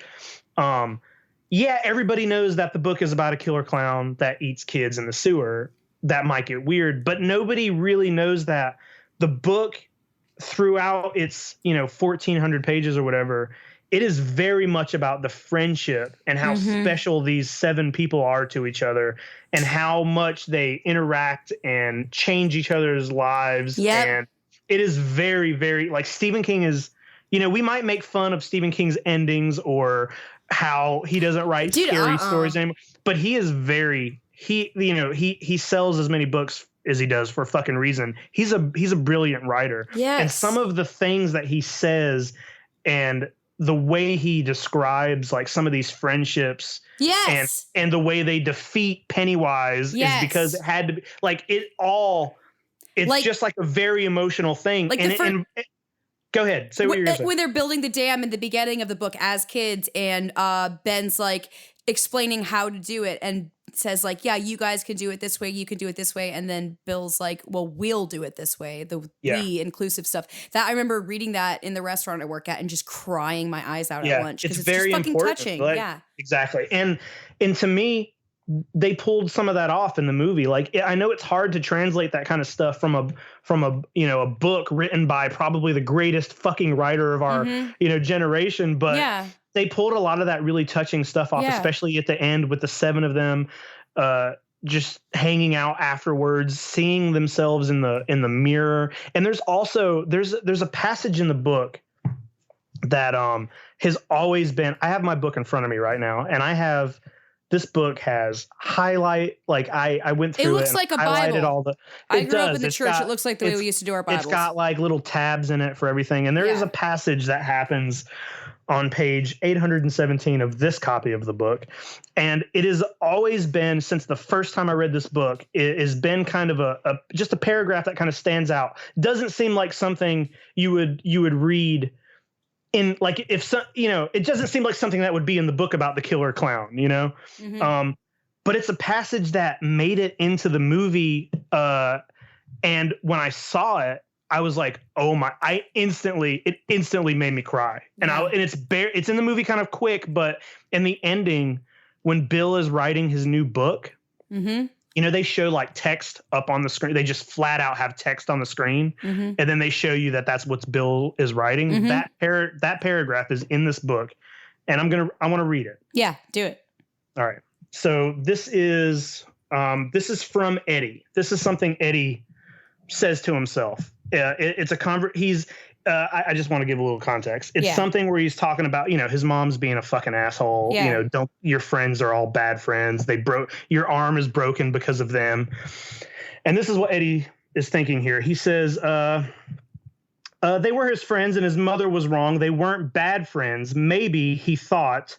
everybody knows that the book is about a killer clown that eats kids in the sewer. That might get weird, but nobody really knows that the book, throughout its 1,400 pages or whatever, it is very much about the friendship and how special these 7 people are to each other, and how much they interact and change each other's lives. And it is very, very like Stephen King is, we might make fun of Stephen King's endings or how he doesn't write scary stories anymore, but he is very, he sells as many books as he does for a fucking reason. He's a brilliant writer. Yes. And some of the things that he says and the way he describes like some of these friendships, and the way they defeat Pennywise is because it had to be like it's like, just like a very emotional thing. Like go ahead, say what you're saying. When they're building the dam in the beginning of the book as kids, and Ben's like explaining how to do it, and says like, yeah, you guys can do it this way, you can do it this way, and then Bill's like, well, we'll do it this way, the we inclusive stuff. That I remember reading that in the restaurant I work at and just crying my eyes out at lunch, because it's very just fucking touching. Like, exactly. And to me, they pulled some of that off in the movie. Like, I know it's hard to translate that kind of stuff from a book written by probably the greatest fucking writer of our generation, but they pulled a lot of that really touching stuff off, especially at the end with the 7 of them just hanging out afterwards, seeing themselves in the mirror. And there's also there's a passage in the book that has always been, I have my book in front of me right now, and this book has highlight, like I went through it. It looks like a Bible. I grew up in the church. It looks like the way we used to do our Bibles. It's got like little tabs in it for everything. And there is a passage that happens on page 817 of this copy of the book. And it has always been, since the first time I read this book, it has been kind of just a paragraph that kind of stands out. Doesn't seem like something you would read in, like, if some, it doesn't seem like something that would be in the book about the killer clown, but it's a passage that made it into the movie. And when I saw it, I was like, oh my, it instantly made me cry. And it's in the movie kind of quick, but in the ending, when Bill is writing his new book, they show like text up on the screen. They just flat out have text on the screen. And then they show you that that's what Bill is writing. That paragraph is in this book, and I want to read it. Yeah, do it. All right. So this is from Eddie. This is something Eddie says to himself. It's a he's. I just want to give a little context. It's something where he's talking about, his mom's being a fucking asshole. Yeah. Your friends are all bad friends. Your arm is broken because of them. And this is what Eddie is thinking here. He says, they were his friends and his mother was wrong. They weren't bad friends. Maybe he thought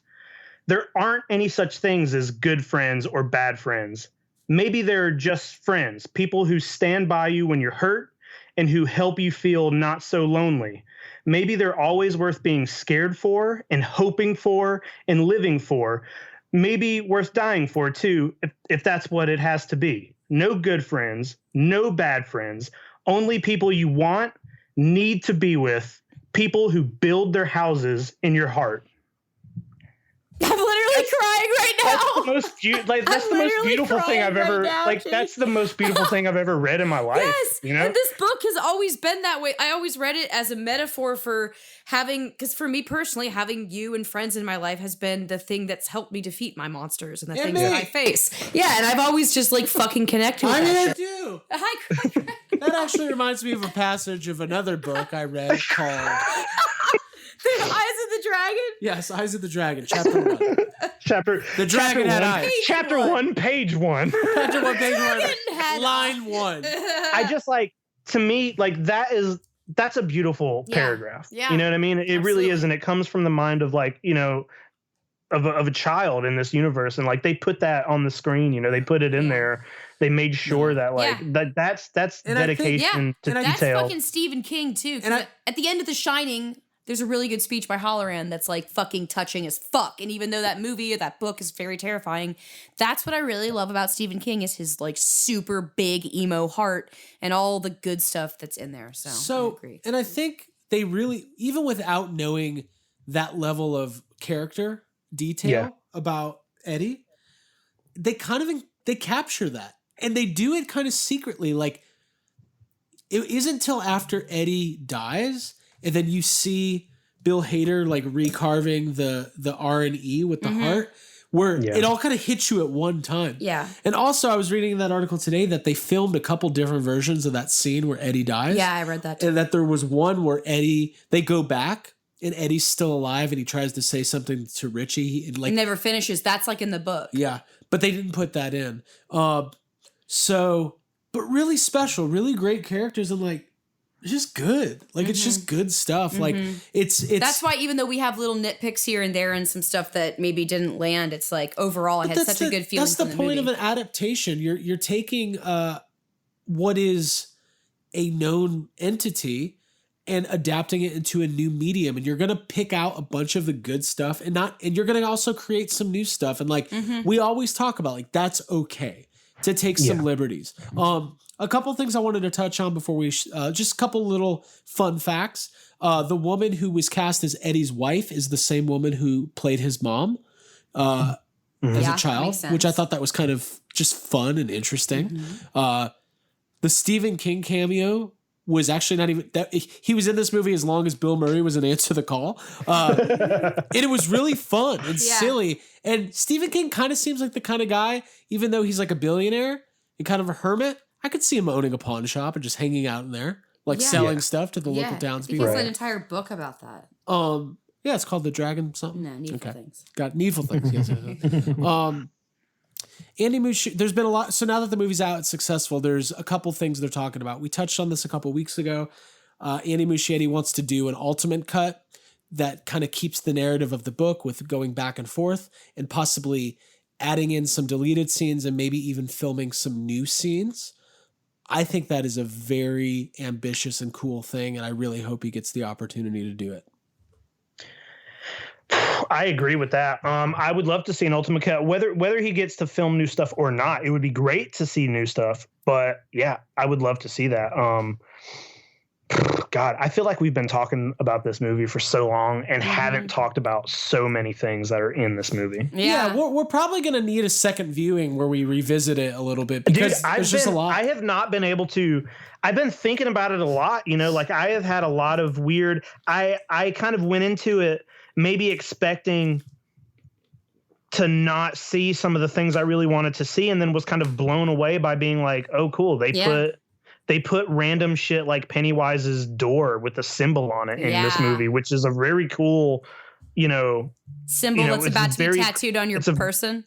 there aren't any such things as good friends or bad friends. Maybe they're just friends, people who stand by you when you're hurt and who help you feel not so lonely. Maybe they're always worth being scared for and hoping for and living for. Maybe worth dying for too, if that's what it has to be. No good friends, no bad friends, only people you want, need to be with, people who build their houses in your heart. I'm literally crying right now. That's the most beautiful thing I've ever that's the most beautiful thing I've ever read in my life. Yes. And this book has always been that way. I always read it as a metaphor for because for me personally, having you and friends in my life has been the thing that's helped me defeat my monsters and the things that I face. Yeah, and I've always just fucking connected with that shit. Do. Hi, Craig. That actually reminds me of a passage of another book I read called Eyes of the Dragon? Yes, Eyes of the Dragon, chapter 1. The dragon had eyes. Chapter 1, page 1. Chapter 1, page 1. Line 1. I just to me, that's a beautiful paragraph. Yeah. You know what I mean? It really is. And it comes from the mind of of a child in this universe. And they put that on the screen, they put it in there. They made sure that that's dedication to detail. That's fucking Stephen King too. And at the end of The Shining, there's a really good speech by Halloran that's fucking touching as fuck. And even though that movie or that book is very terrifying, that's what I really love about Stephen King is his super big emo heart and all the good stuff that's in there. So I agree. And I think they really, even without knowing that level of character detail about Eddie, they they capture that. And they do it kind of secretly. It isn't until after Eddie dies and then you see Bill Hader recarving the R and E with the heart, where it all kind of hits you at one time. Yeah. And also, I was reading in that article today that they filmed a couple different versions of that scene where Eddie dies. Yeah, I read that too. And that there was one where they go back and Eddie's still alive and he tries to say something to Richie. And he never finishes. That's in the book. Yeah. But they didn't put that in. But really special, really great characters and it's just good. It's just good stuff. It's that's why even though we have little nitpicks here and there and some stuff that maybe didn't land, it's overall I had such a good feeling. That's the point of an adaptation. You're taking what is a known entity and adapting it into a new medium, and you're gonna pick out a bunch of the good stuff and you're gonna also create some new stuff. And we always talk about that's okay to take some liberties. A couple things I wanted to touch on before we just a couple little fun facts. The woman who was cast as Eddie's wife is the same woman who played his mom as a child, which I thought that was kind of just fun and interesting. The Stephen King cameo was actually not even that. He was in this movie as long as Bill Murray was in Answer the Call. And it was really fun and silly. And Stephen King kind of seems like the kind of guy, even though he's a billionaire and kind of a hermit, I could see him owning a pawn shop and just hanging out in there, selling stuff to the local townspeople. He has an entire book about that. Yeah, it's called The Dragon something. No, Needful Things. Got Needful Things. Yes. Andy Muschietti, there's been a lot. So now that the movie's out, it's successful. There's a couple things they're talking about. We touched on this a couple weeks ago. Andy Muschietti wants to do an ultimate cut that kind of keeps the narrative of the book with going back and forth and possibly adding in some deleted scenes and maybe even filming some new scenes. I think that is a very ambitious and cool thing, and I really hope he gets the opportunity to do it. I agree with that. I would love to see an ultimate cut, whether he gets to film new stuff or not. It would be great to see new stuff, but yeah, I would love to see that. God, I feel like we've been talking about this movie for so long and haven't talked about so many things that are in this movie. Yeah, we're probably going to need a second viewing where we revisit it a little bit because there's just a lot. I have not been able to. I've been thinking about it a lot. I have had a lot of weird. I kind of went into it maybe expecting to not see some of the things I really wanted to see, and then was kind of blown away by being like, oh, cool. They put random shit like Pennywise's door with the symbol on it in this movie, which is a very cool, symbol that's about to be tattooed on your person.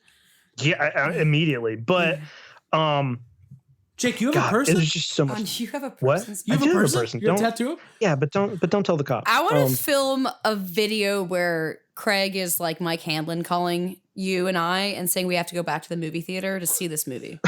Yeah, immediately. But Jake, you have a person? It's just so much. You have a person? What? You have a person? You're a tattoo? Yeah, but don't tell the cops. I want to film a video where Craig is like Mike Handlin calling you and I and saying we have to go back to the movie theater to see this movie.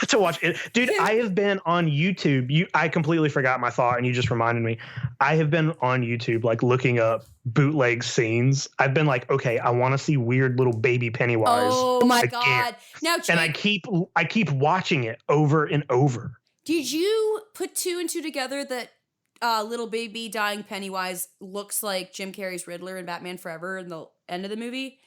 To watch it. Dude, I have been on YouTube. I completely forgot my thought and you just reminded me. I have been on YouTube like looking up bootleg scenes. I've been like, okay, I want to see weird little baby Pennywise. Oh my God. Now, Jake, and I keep watching it over and over. Did you put two and two together that little baby dying Pennywise looks like Jim Carrey's Riddler in Batman Forever in the end of the movie?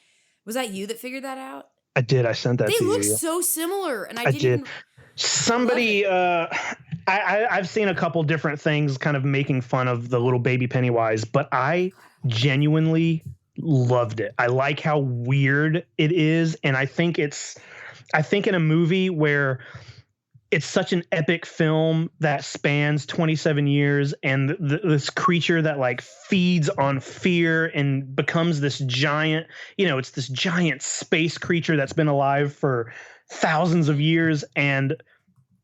Was that you that figured that out? I did. I sent that to you. They look so similar, and I didn't. Did. Somebody, I've seen a couple different things kind of making fun of the little baby Pennywise, but I genuinely loved it. I like how weird it is, and I think in a movie where it's such an epic film that spans 27 years and this creature that like feeds on fear and becomes this giant, it's this giant space creature that's been alive for thousands of years. And,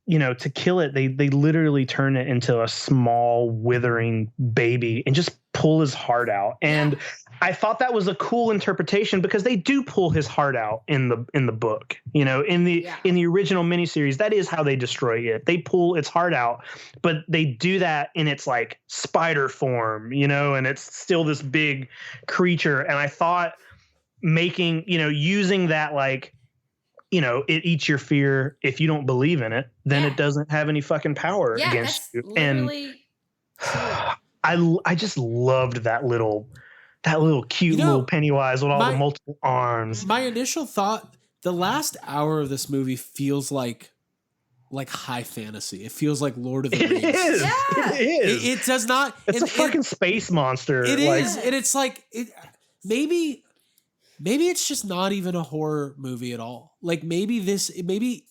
to kill it, they literally turn it into a small withering baby and just pull his heart out. And I thought that was a cool interpretation because they do pull his heart out in the book, in the original miniseries. That is how they destroy it. They pull its heart out, but they do that in its like spider form, and it's still this big creature. And I thought making, using that, like, it eats your fear. If you don't believe in it, then it doesn't have any fucking power against you. And I just loved that little cute little Pennywise with all the multiple arms. My initial thought, the last hour of this movie feels like high fantasy. It feels like Lord of the Rings. It is. Yeah. It is. It does not. It's a fucking space monster. It is, and it's like maybe it's just not even a horror movie at all. Like maybe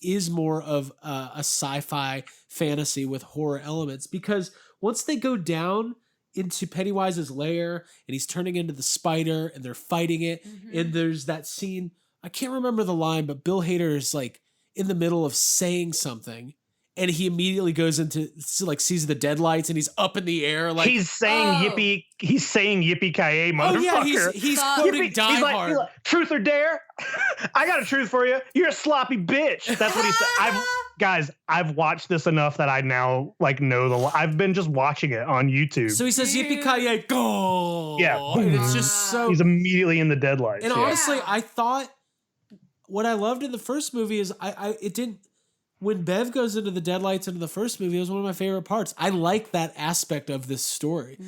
is more of a sci-fi fantasy with horror elements, because once they go down into Pennywise's lair and he's turning into the spider and they're fighting it, and there's that scene, I can't remember the line, but Bill Hader is like in the middle of saying something and he immediately goes into like sees the deadlights and he's up in the air like he's saying yippee ki-yay, motherfucker. Oh yeah, he's quoting Die Hard. He's like, truth or dare? I got a truth for you. You're a sloppy bitch. That's what he said. I've watched this enough that I now like know I've been just watching it on YouTube. So he says yippee ki-yay, go. Yeah, and it's just so. He's immediately in the deadlights. And honestly, I thought what I loved in the first movie is it didn't. When Bev goes into the deadlights into the first movie, it was one of my favorite parts. I like that aspect of this story.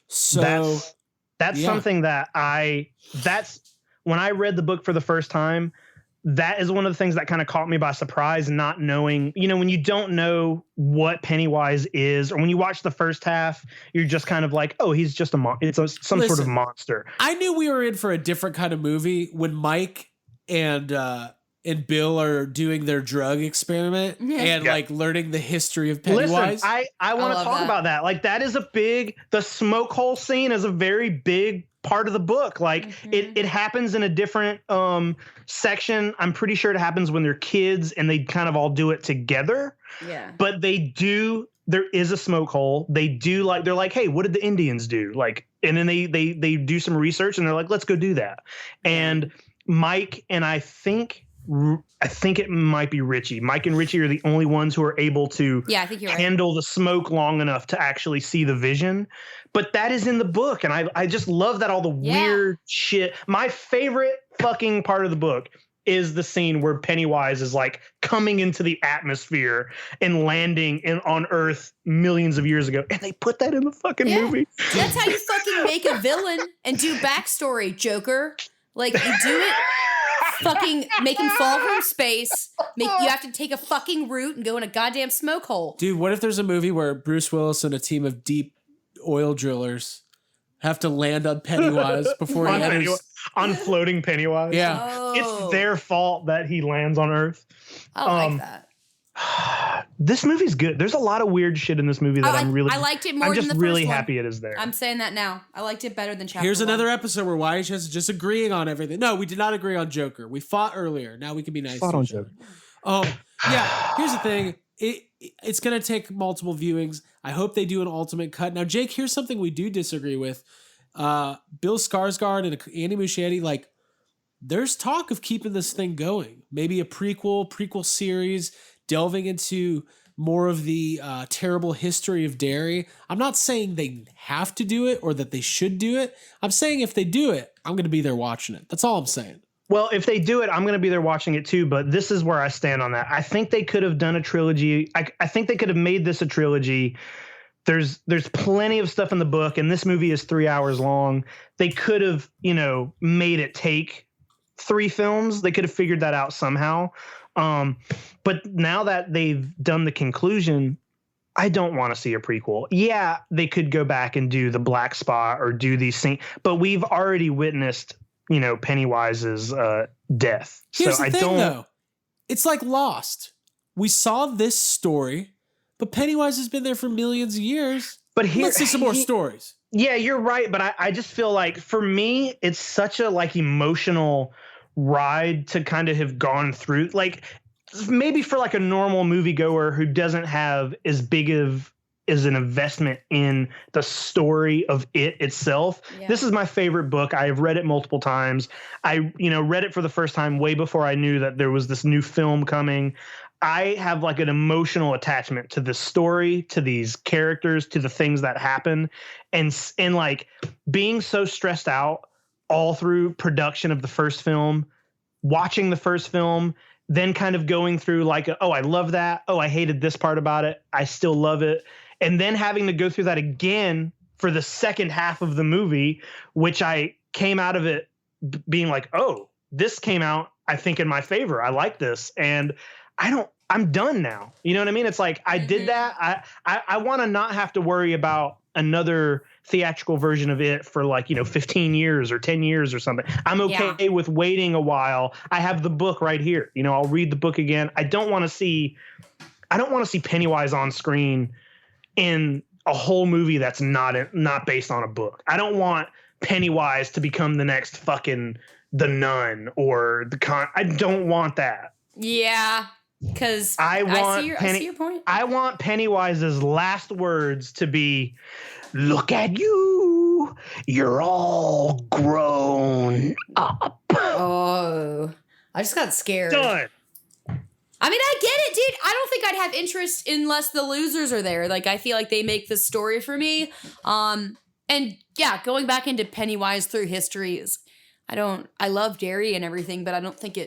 So that's something that that's when I read the book for the first time, that is one of the things that kind of caught me by surprise, not knowing, when you don't know what Pennywise is, or when you watch the first half, you're just kind of like, oh, he's just some sort of monster. I knew we were in for a different kind of movie when Mike and Bill are doing their drug experiment and like learning the history of Pennywise. Listen, I want to talk about that. Like that is the smoke hole scene is a very big part of the book. Like it happens in a different section. I'm pretty sure it happens when they're kids and they kind of all do it together. Yeah. But there is a smoke hole. They're like, hey, what did the Indians do? Like, and then they do some research and they're like, let's go do that. And Mike and I think it might be Richie. Mike and Richie are the only ones who are able to I think you're handle the smoke long enough to actually see the vision. But that is in the book. And I just love that all the weird shit. My favorite fucking part of the book is the scene where Pennywise is like coming into the atmosphere and landing on Earth millions of years ago. And they put that in the fucking movie. That's how you fucking make a villain and do backstory, Joker. Like you do it. Fucking make him fall from space. You have to take a fucking route and go in a goddamn smoke hole. Dude, what if there's a movie where Bruce Willis and a team of deep oil drillers have to land on Pennywise before he enters. On floating Pennywise. Yeah. Oh. It's their fault that he lands on Earth. I like that. This movie's good. There's a lot of weird shit in this movie that I liked it more I'm than just the first really one. happy it is there. I'm saying that now. I liked it better than Chapter Here's 1. another episode where YHS is just agreeing on everything. No, we did not agree on Joker. We fought earlier. Now we can be nice. Fought to on each other. Joker. Yeah. Here's the thing. It's going to take multiple viewings. I hope they do an ultimate cut. Now, Jake, here's something we do disagree with. Bill Skarsgård and Andy Muschietti, like, there's talk of keeping this thing going. Maybe a prequel series, delving into more of the terrible history of Derry. I'm not saying they have to do it or that they should do it. I'm saying if they do it, I'm going to be there watching it. That's all I'm saying. Well, if they do it, I'm going to be there watching it too, but this is where I stand on that. I think they could have done a trilogy. I think they could have made this a trilogy. There's plenty of stuff in the book, and this movie is 3 hours long. They could have, made it take 3 films. They could have figured that out somehow. But now that they've done the conclusion, I don't want to see a prequel. Yeah, they could go back and do the Black Spot or do these things, but we've already witnessed, Pennywise's death. Here's so the thing, though. It's like Lost. We saw this story, but Pennywise has been there for millions of years. But let's see some more stories. Yeah, you're right. But I just feel like for me, it's such a emotional ride to kind of have gone through. Like maybe for a normal moviegoer who doesn't have as big of as an investment in the story of it itself. Yeah. This is my favorite book. I have read it multiple times. I, read it for the first time way before I knew that there was this new film coming. I have an emotional attachment to this story, to these characters, to the things that happen, and being so stressed out all through production of the first film, watching the first film, then kind of going through oh, I love that. Oh, I hated this part about it. I still love it. And then having to go through that again for the second half of the movie, which I came out of it being oh, this came out, I think, in my favor. I like this. And I'm done now. You know what I mean? It's I did that. I want to not have to worry about another theatrical version of it for 15 years or 10 years or something. I'm okay with waiting a while. I have the book right here. I'll read the book again. I don't want to see Pennywise on screen in a whole movie that's not based on a book. I don't want Pennywise to become the next fucking The Nun or I don't want that. Yeah. Because I see your point. I want Pennywise's last words to be, "Look at you. You're all grown up." Oh, I just got scared. Done. I mean, I get it, dude. I don't think I'd have interest unless the losers are there. I feel like they make the story for me. And yeah, going back into Pennywise through history is, I love Derry and everything, but I don't think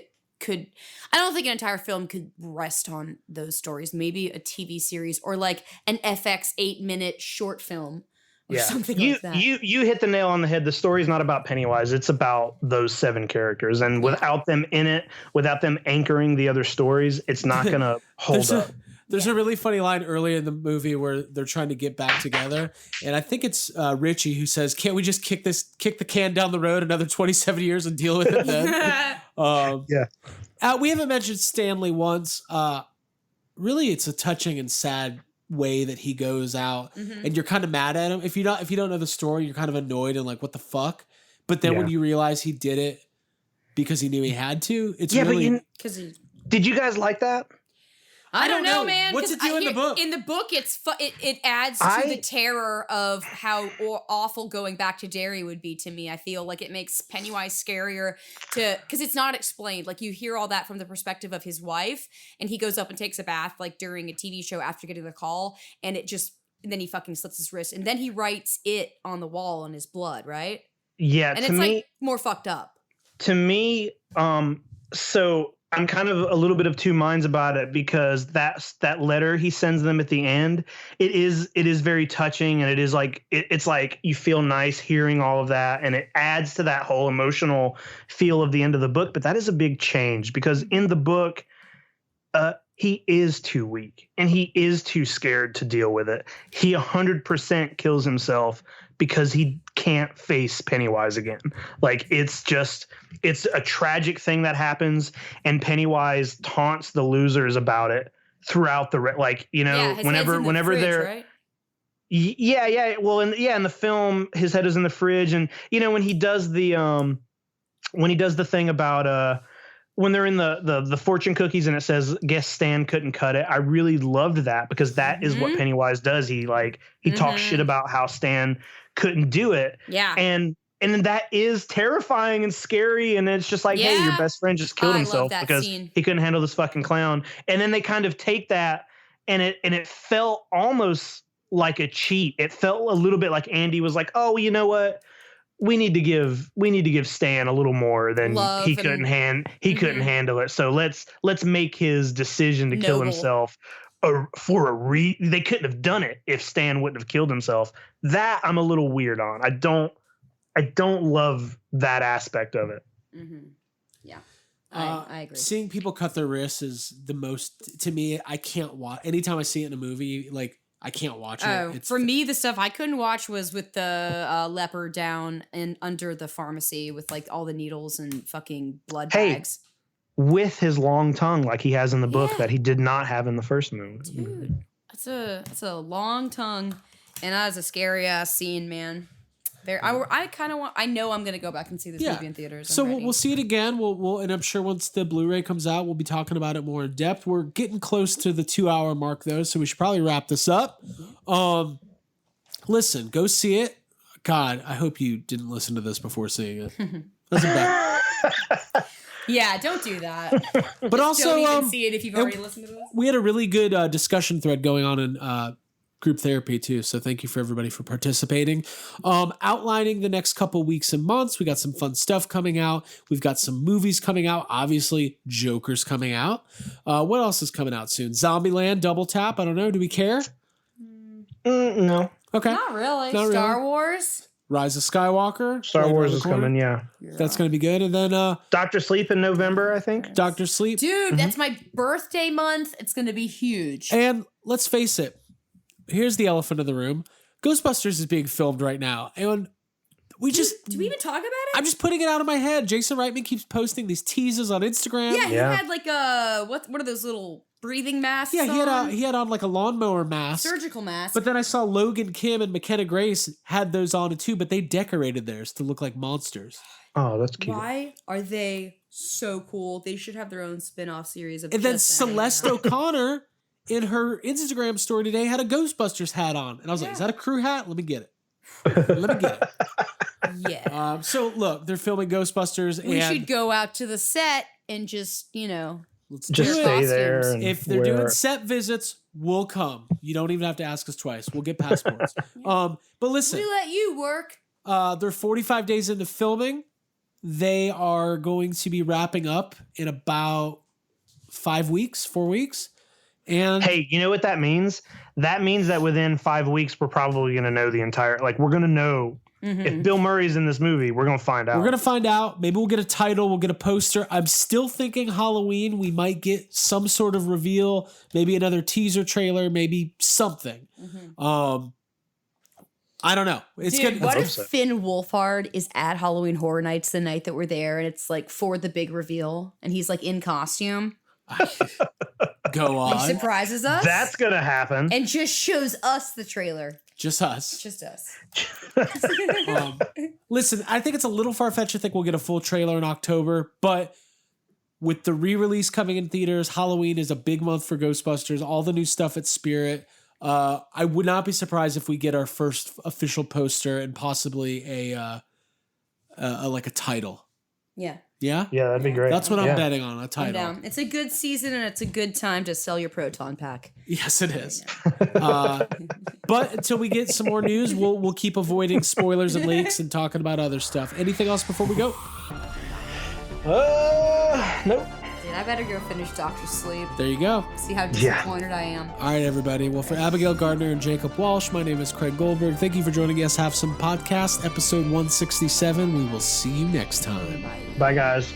an entire film could rest on those stories. Maybe a TV series or an FX 8-minute short film or something like that. You hit the nail on the head. The story's not about Pennywise. It's about those 7 characters. And without them in it, without them anchoring the other stories, it's not going to hold up. There's a really funny line early in the movie where they're trying to get back together. And I think it's Richie who says, "Can't we just kick the can down the road another 27 years and deal with it then?" We haven't mentioned Stanley once. Really, it's a touching and sad way that he goes out, and you're kind of mad at him. If you don't know the story, you're kind of annoyed and what the fuck. But then when you realize he did it because he knew he had to, it's really. Did you guys like that? I don't know, man. What's it do in the book? In the book, it adds to the terror of how awful going back to Derry would be to me. I feel like it makes Pennywise scarier because it's not explained. You hear all that from the perspective of his wife, and he goes up and takes a bath during a TV show after getting the call, and then he fucking slits his wrist, and then he writes it on the wall in his blood, right? Yeah, and it's more fucked up. To me, so I'm kind of a little bit of two minds about it because that letter he sends them at the end, it is very touching, and it is it's you feel nice hearing all of that, and it adds to that whole emotional feel of the end of the book. But that is a big change because in the book, he is too weak and he is too scared to deal with it. He 100% kills himself because he can't face Pennywise again. Like it's a tragic thing that happens, and Pennywise taunts the losers about it throughout the whenever fridge, they're right? Yeah. Well, in the film, his head is in the fridge, and when he does the thing about when they're in the fortune cookies and it says, "Guess Stan couldn't cut it." I really loved that because that is what Pennywise does. He talks shit about how Stan couldn't do it. Yeah, and that is terrifying and scary, and it's just like, hey, your best friend just killed himself because he couldn't handle this fucking clown. And then they kind of take that, and it felt almost like a cheat. It felt a little bit like Andy was like, oh, you know what? We need to give Stan a little more than he couldn't handle it. So let's make his decision to kill himself they couldn't have done it if Stan wouldn't have killed himself. That I'm a little weird on. I don't love that aspect of it. Mm-hmm. Yeah. I agree. Seeing people cut their wrists is the most, to me, I can't watch. Anytime I see it in a movie, like, I can't watch it. For me, the stuff I couldn't watch was with the leper down and under the pharmacy with like all the needles and fucking blood bags. With his long tongue like he has in the book that he did not have in the first movie. Dude, that's a long tongue, and that is a scary ass scene, man. I know I'm gonna go back and see this movie in theaters. So we'll see it again. We'll and I'm sure once the Blu-ray comes out, we'll be talking about it more in depth. We're getting close to the 2-hour mark though, so we should probably wrap this up. Listen, go see it. God, I hope you didn't listen to this before seeing it. That's bad. Yeah, don't do that. But also, don't even see it if you've already listened to this. We had a really good discussion thread going on in group therapy too, so thank you for everybody for participating. Outlining the next couple weeks and months, we got some fun stuff coming out. We've got some movies coming out. Obviously, Joker's coming out. What else is coming out soon? Zombieland, Double Tap. I don't know. Do we care? No. Okay. Not really. Not Star really. Wars. Rise of Skywalker. Star Wars is coming, yeah. That's going to be good. And then Dr. Sleep in November, I think. Dr. Sleep. Dude, that's my birthday month. It's going to be huge. And let's face it. Here's the elephant in the room. Ghostbusters is being filmed right now. And we just... Do we even talk about it? I'm just putting it out of my head. Jason Reitman keeps posting these teases on Instagram. Yeah, he had like a... What are those little breathing masks Yeah, he had on like a lawnmower mask. Surgical mask. But then I saw Logan Kim and McKenna Grace had those on too, but they decorated theirs to look like monsters. Oh, that's cute. Why are they so cool? They should have their own spin-off series of And then Celeste O'Connor in her Instagram story today had a Ghostbusters hat on. And I was like, is that a crew hat? Let me get it. Yeah. So look, they're filming Ghostbusters. We should go out to the set and just, let's just stay there. And if they're doing set visits, we'll come. You don't even have to ask us twice. We'll get passports. But listen. We let you work. They're 45 days into filming. They are going to be wrapping up in about 4 weeks. And hey, you know what that means? That means that within 5 weeks, we're probably going to know the entire, we're going to know if Bill Murray's in this movie, we're going to find out. We're going to find out. Maybe we'll get a title. We'll get a poster. I'm still thinking Halloween. We might get some sort of reveal, maybe another teaser trailer, maybe something. I don't know. What if Finn Wolfhard is at Halloween Horror Nights the night that we're there, and it's like for the big reveal, and he's like in costume? Go on. He surprises us. That's gonna happen. And just shows us the trailer. Just us. Listen, I think it's a little far-fetched to think we'll get a full trailer in October, but with the re-release coming in theaters, Halloween is a big month for Ghostbusters, all the new stuff at Spirit. I would not be surprised if we get our first official poster and possibly a title. Yeah. Yeah? Yeah, that'd be great. That's what I'm betting on, a title. I'm down. It's a good season, and it's a good time to sell your Proton Pack. Yes, it is. But until we get some more news, we'll keep avoiding spoilers and leaks and talking about other stuff. Anything else before we go? Nope. Dude, I better go finish Dr. Sleep. There you go. See how disappointed I am. All right, everybody. Well, for Abigail Gardner and Jacob Walsh, my name is Craig Goldberg. Thank you for joining us. Have Some Podcast, episode 167. We will see you next time. Bye, guys.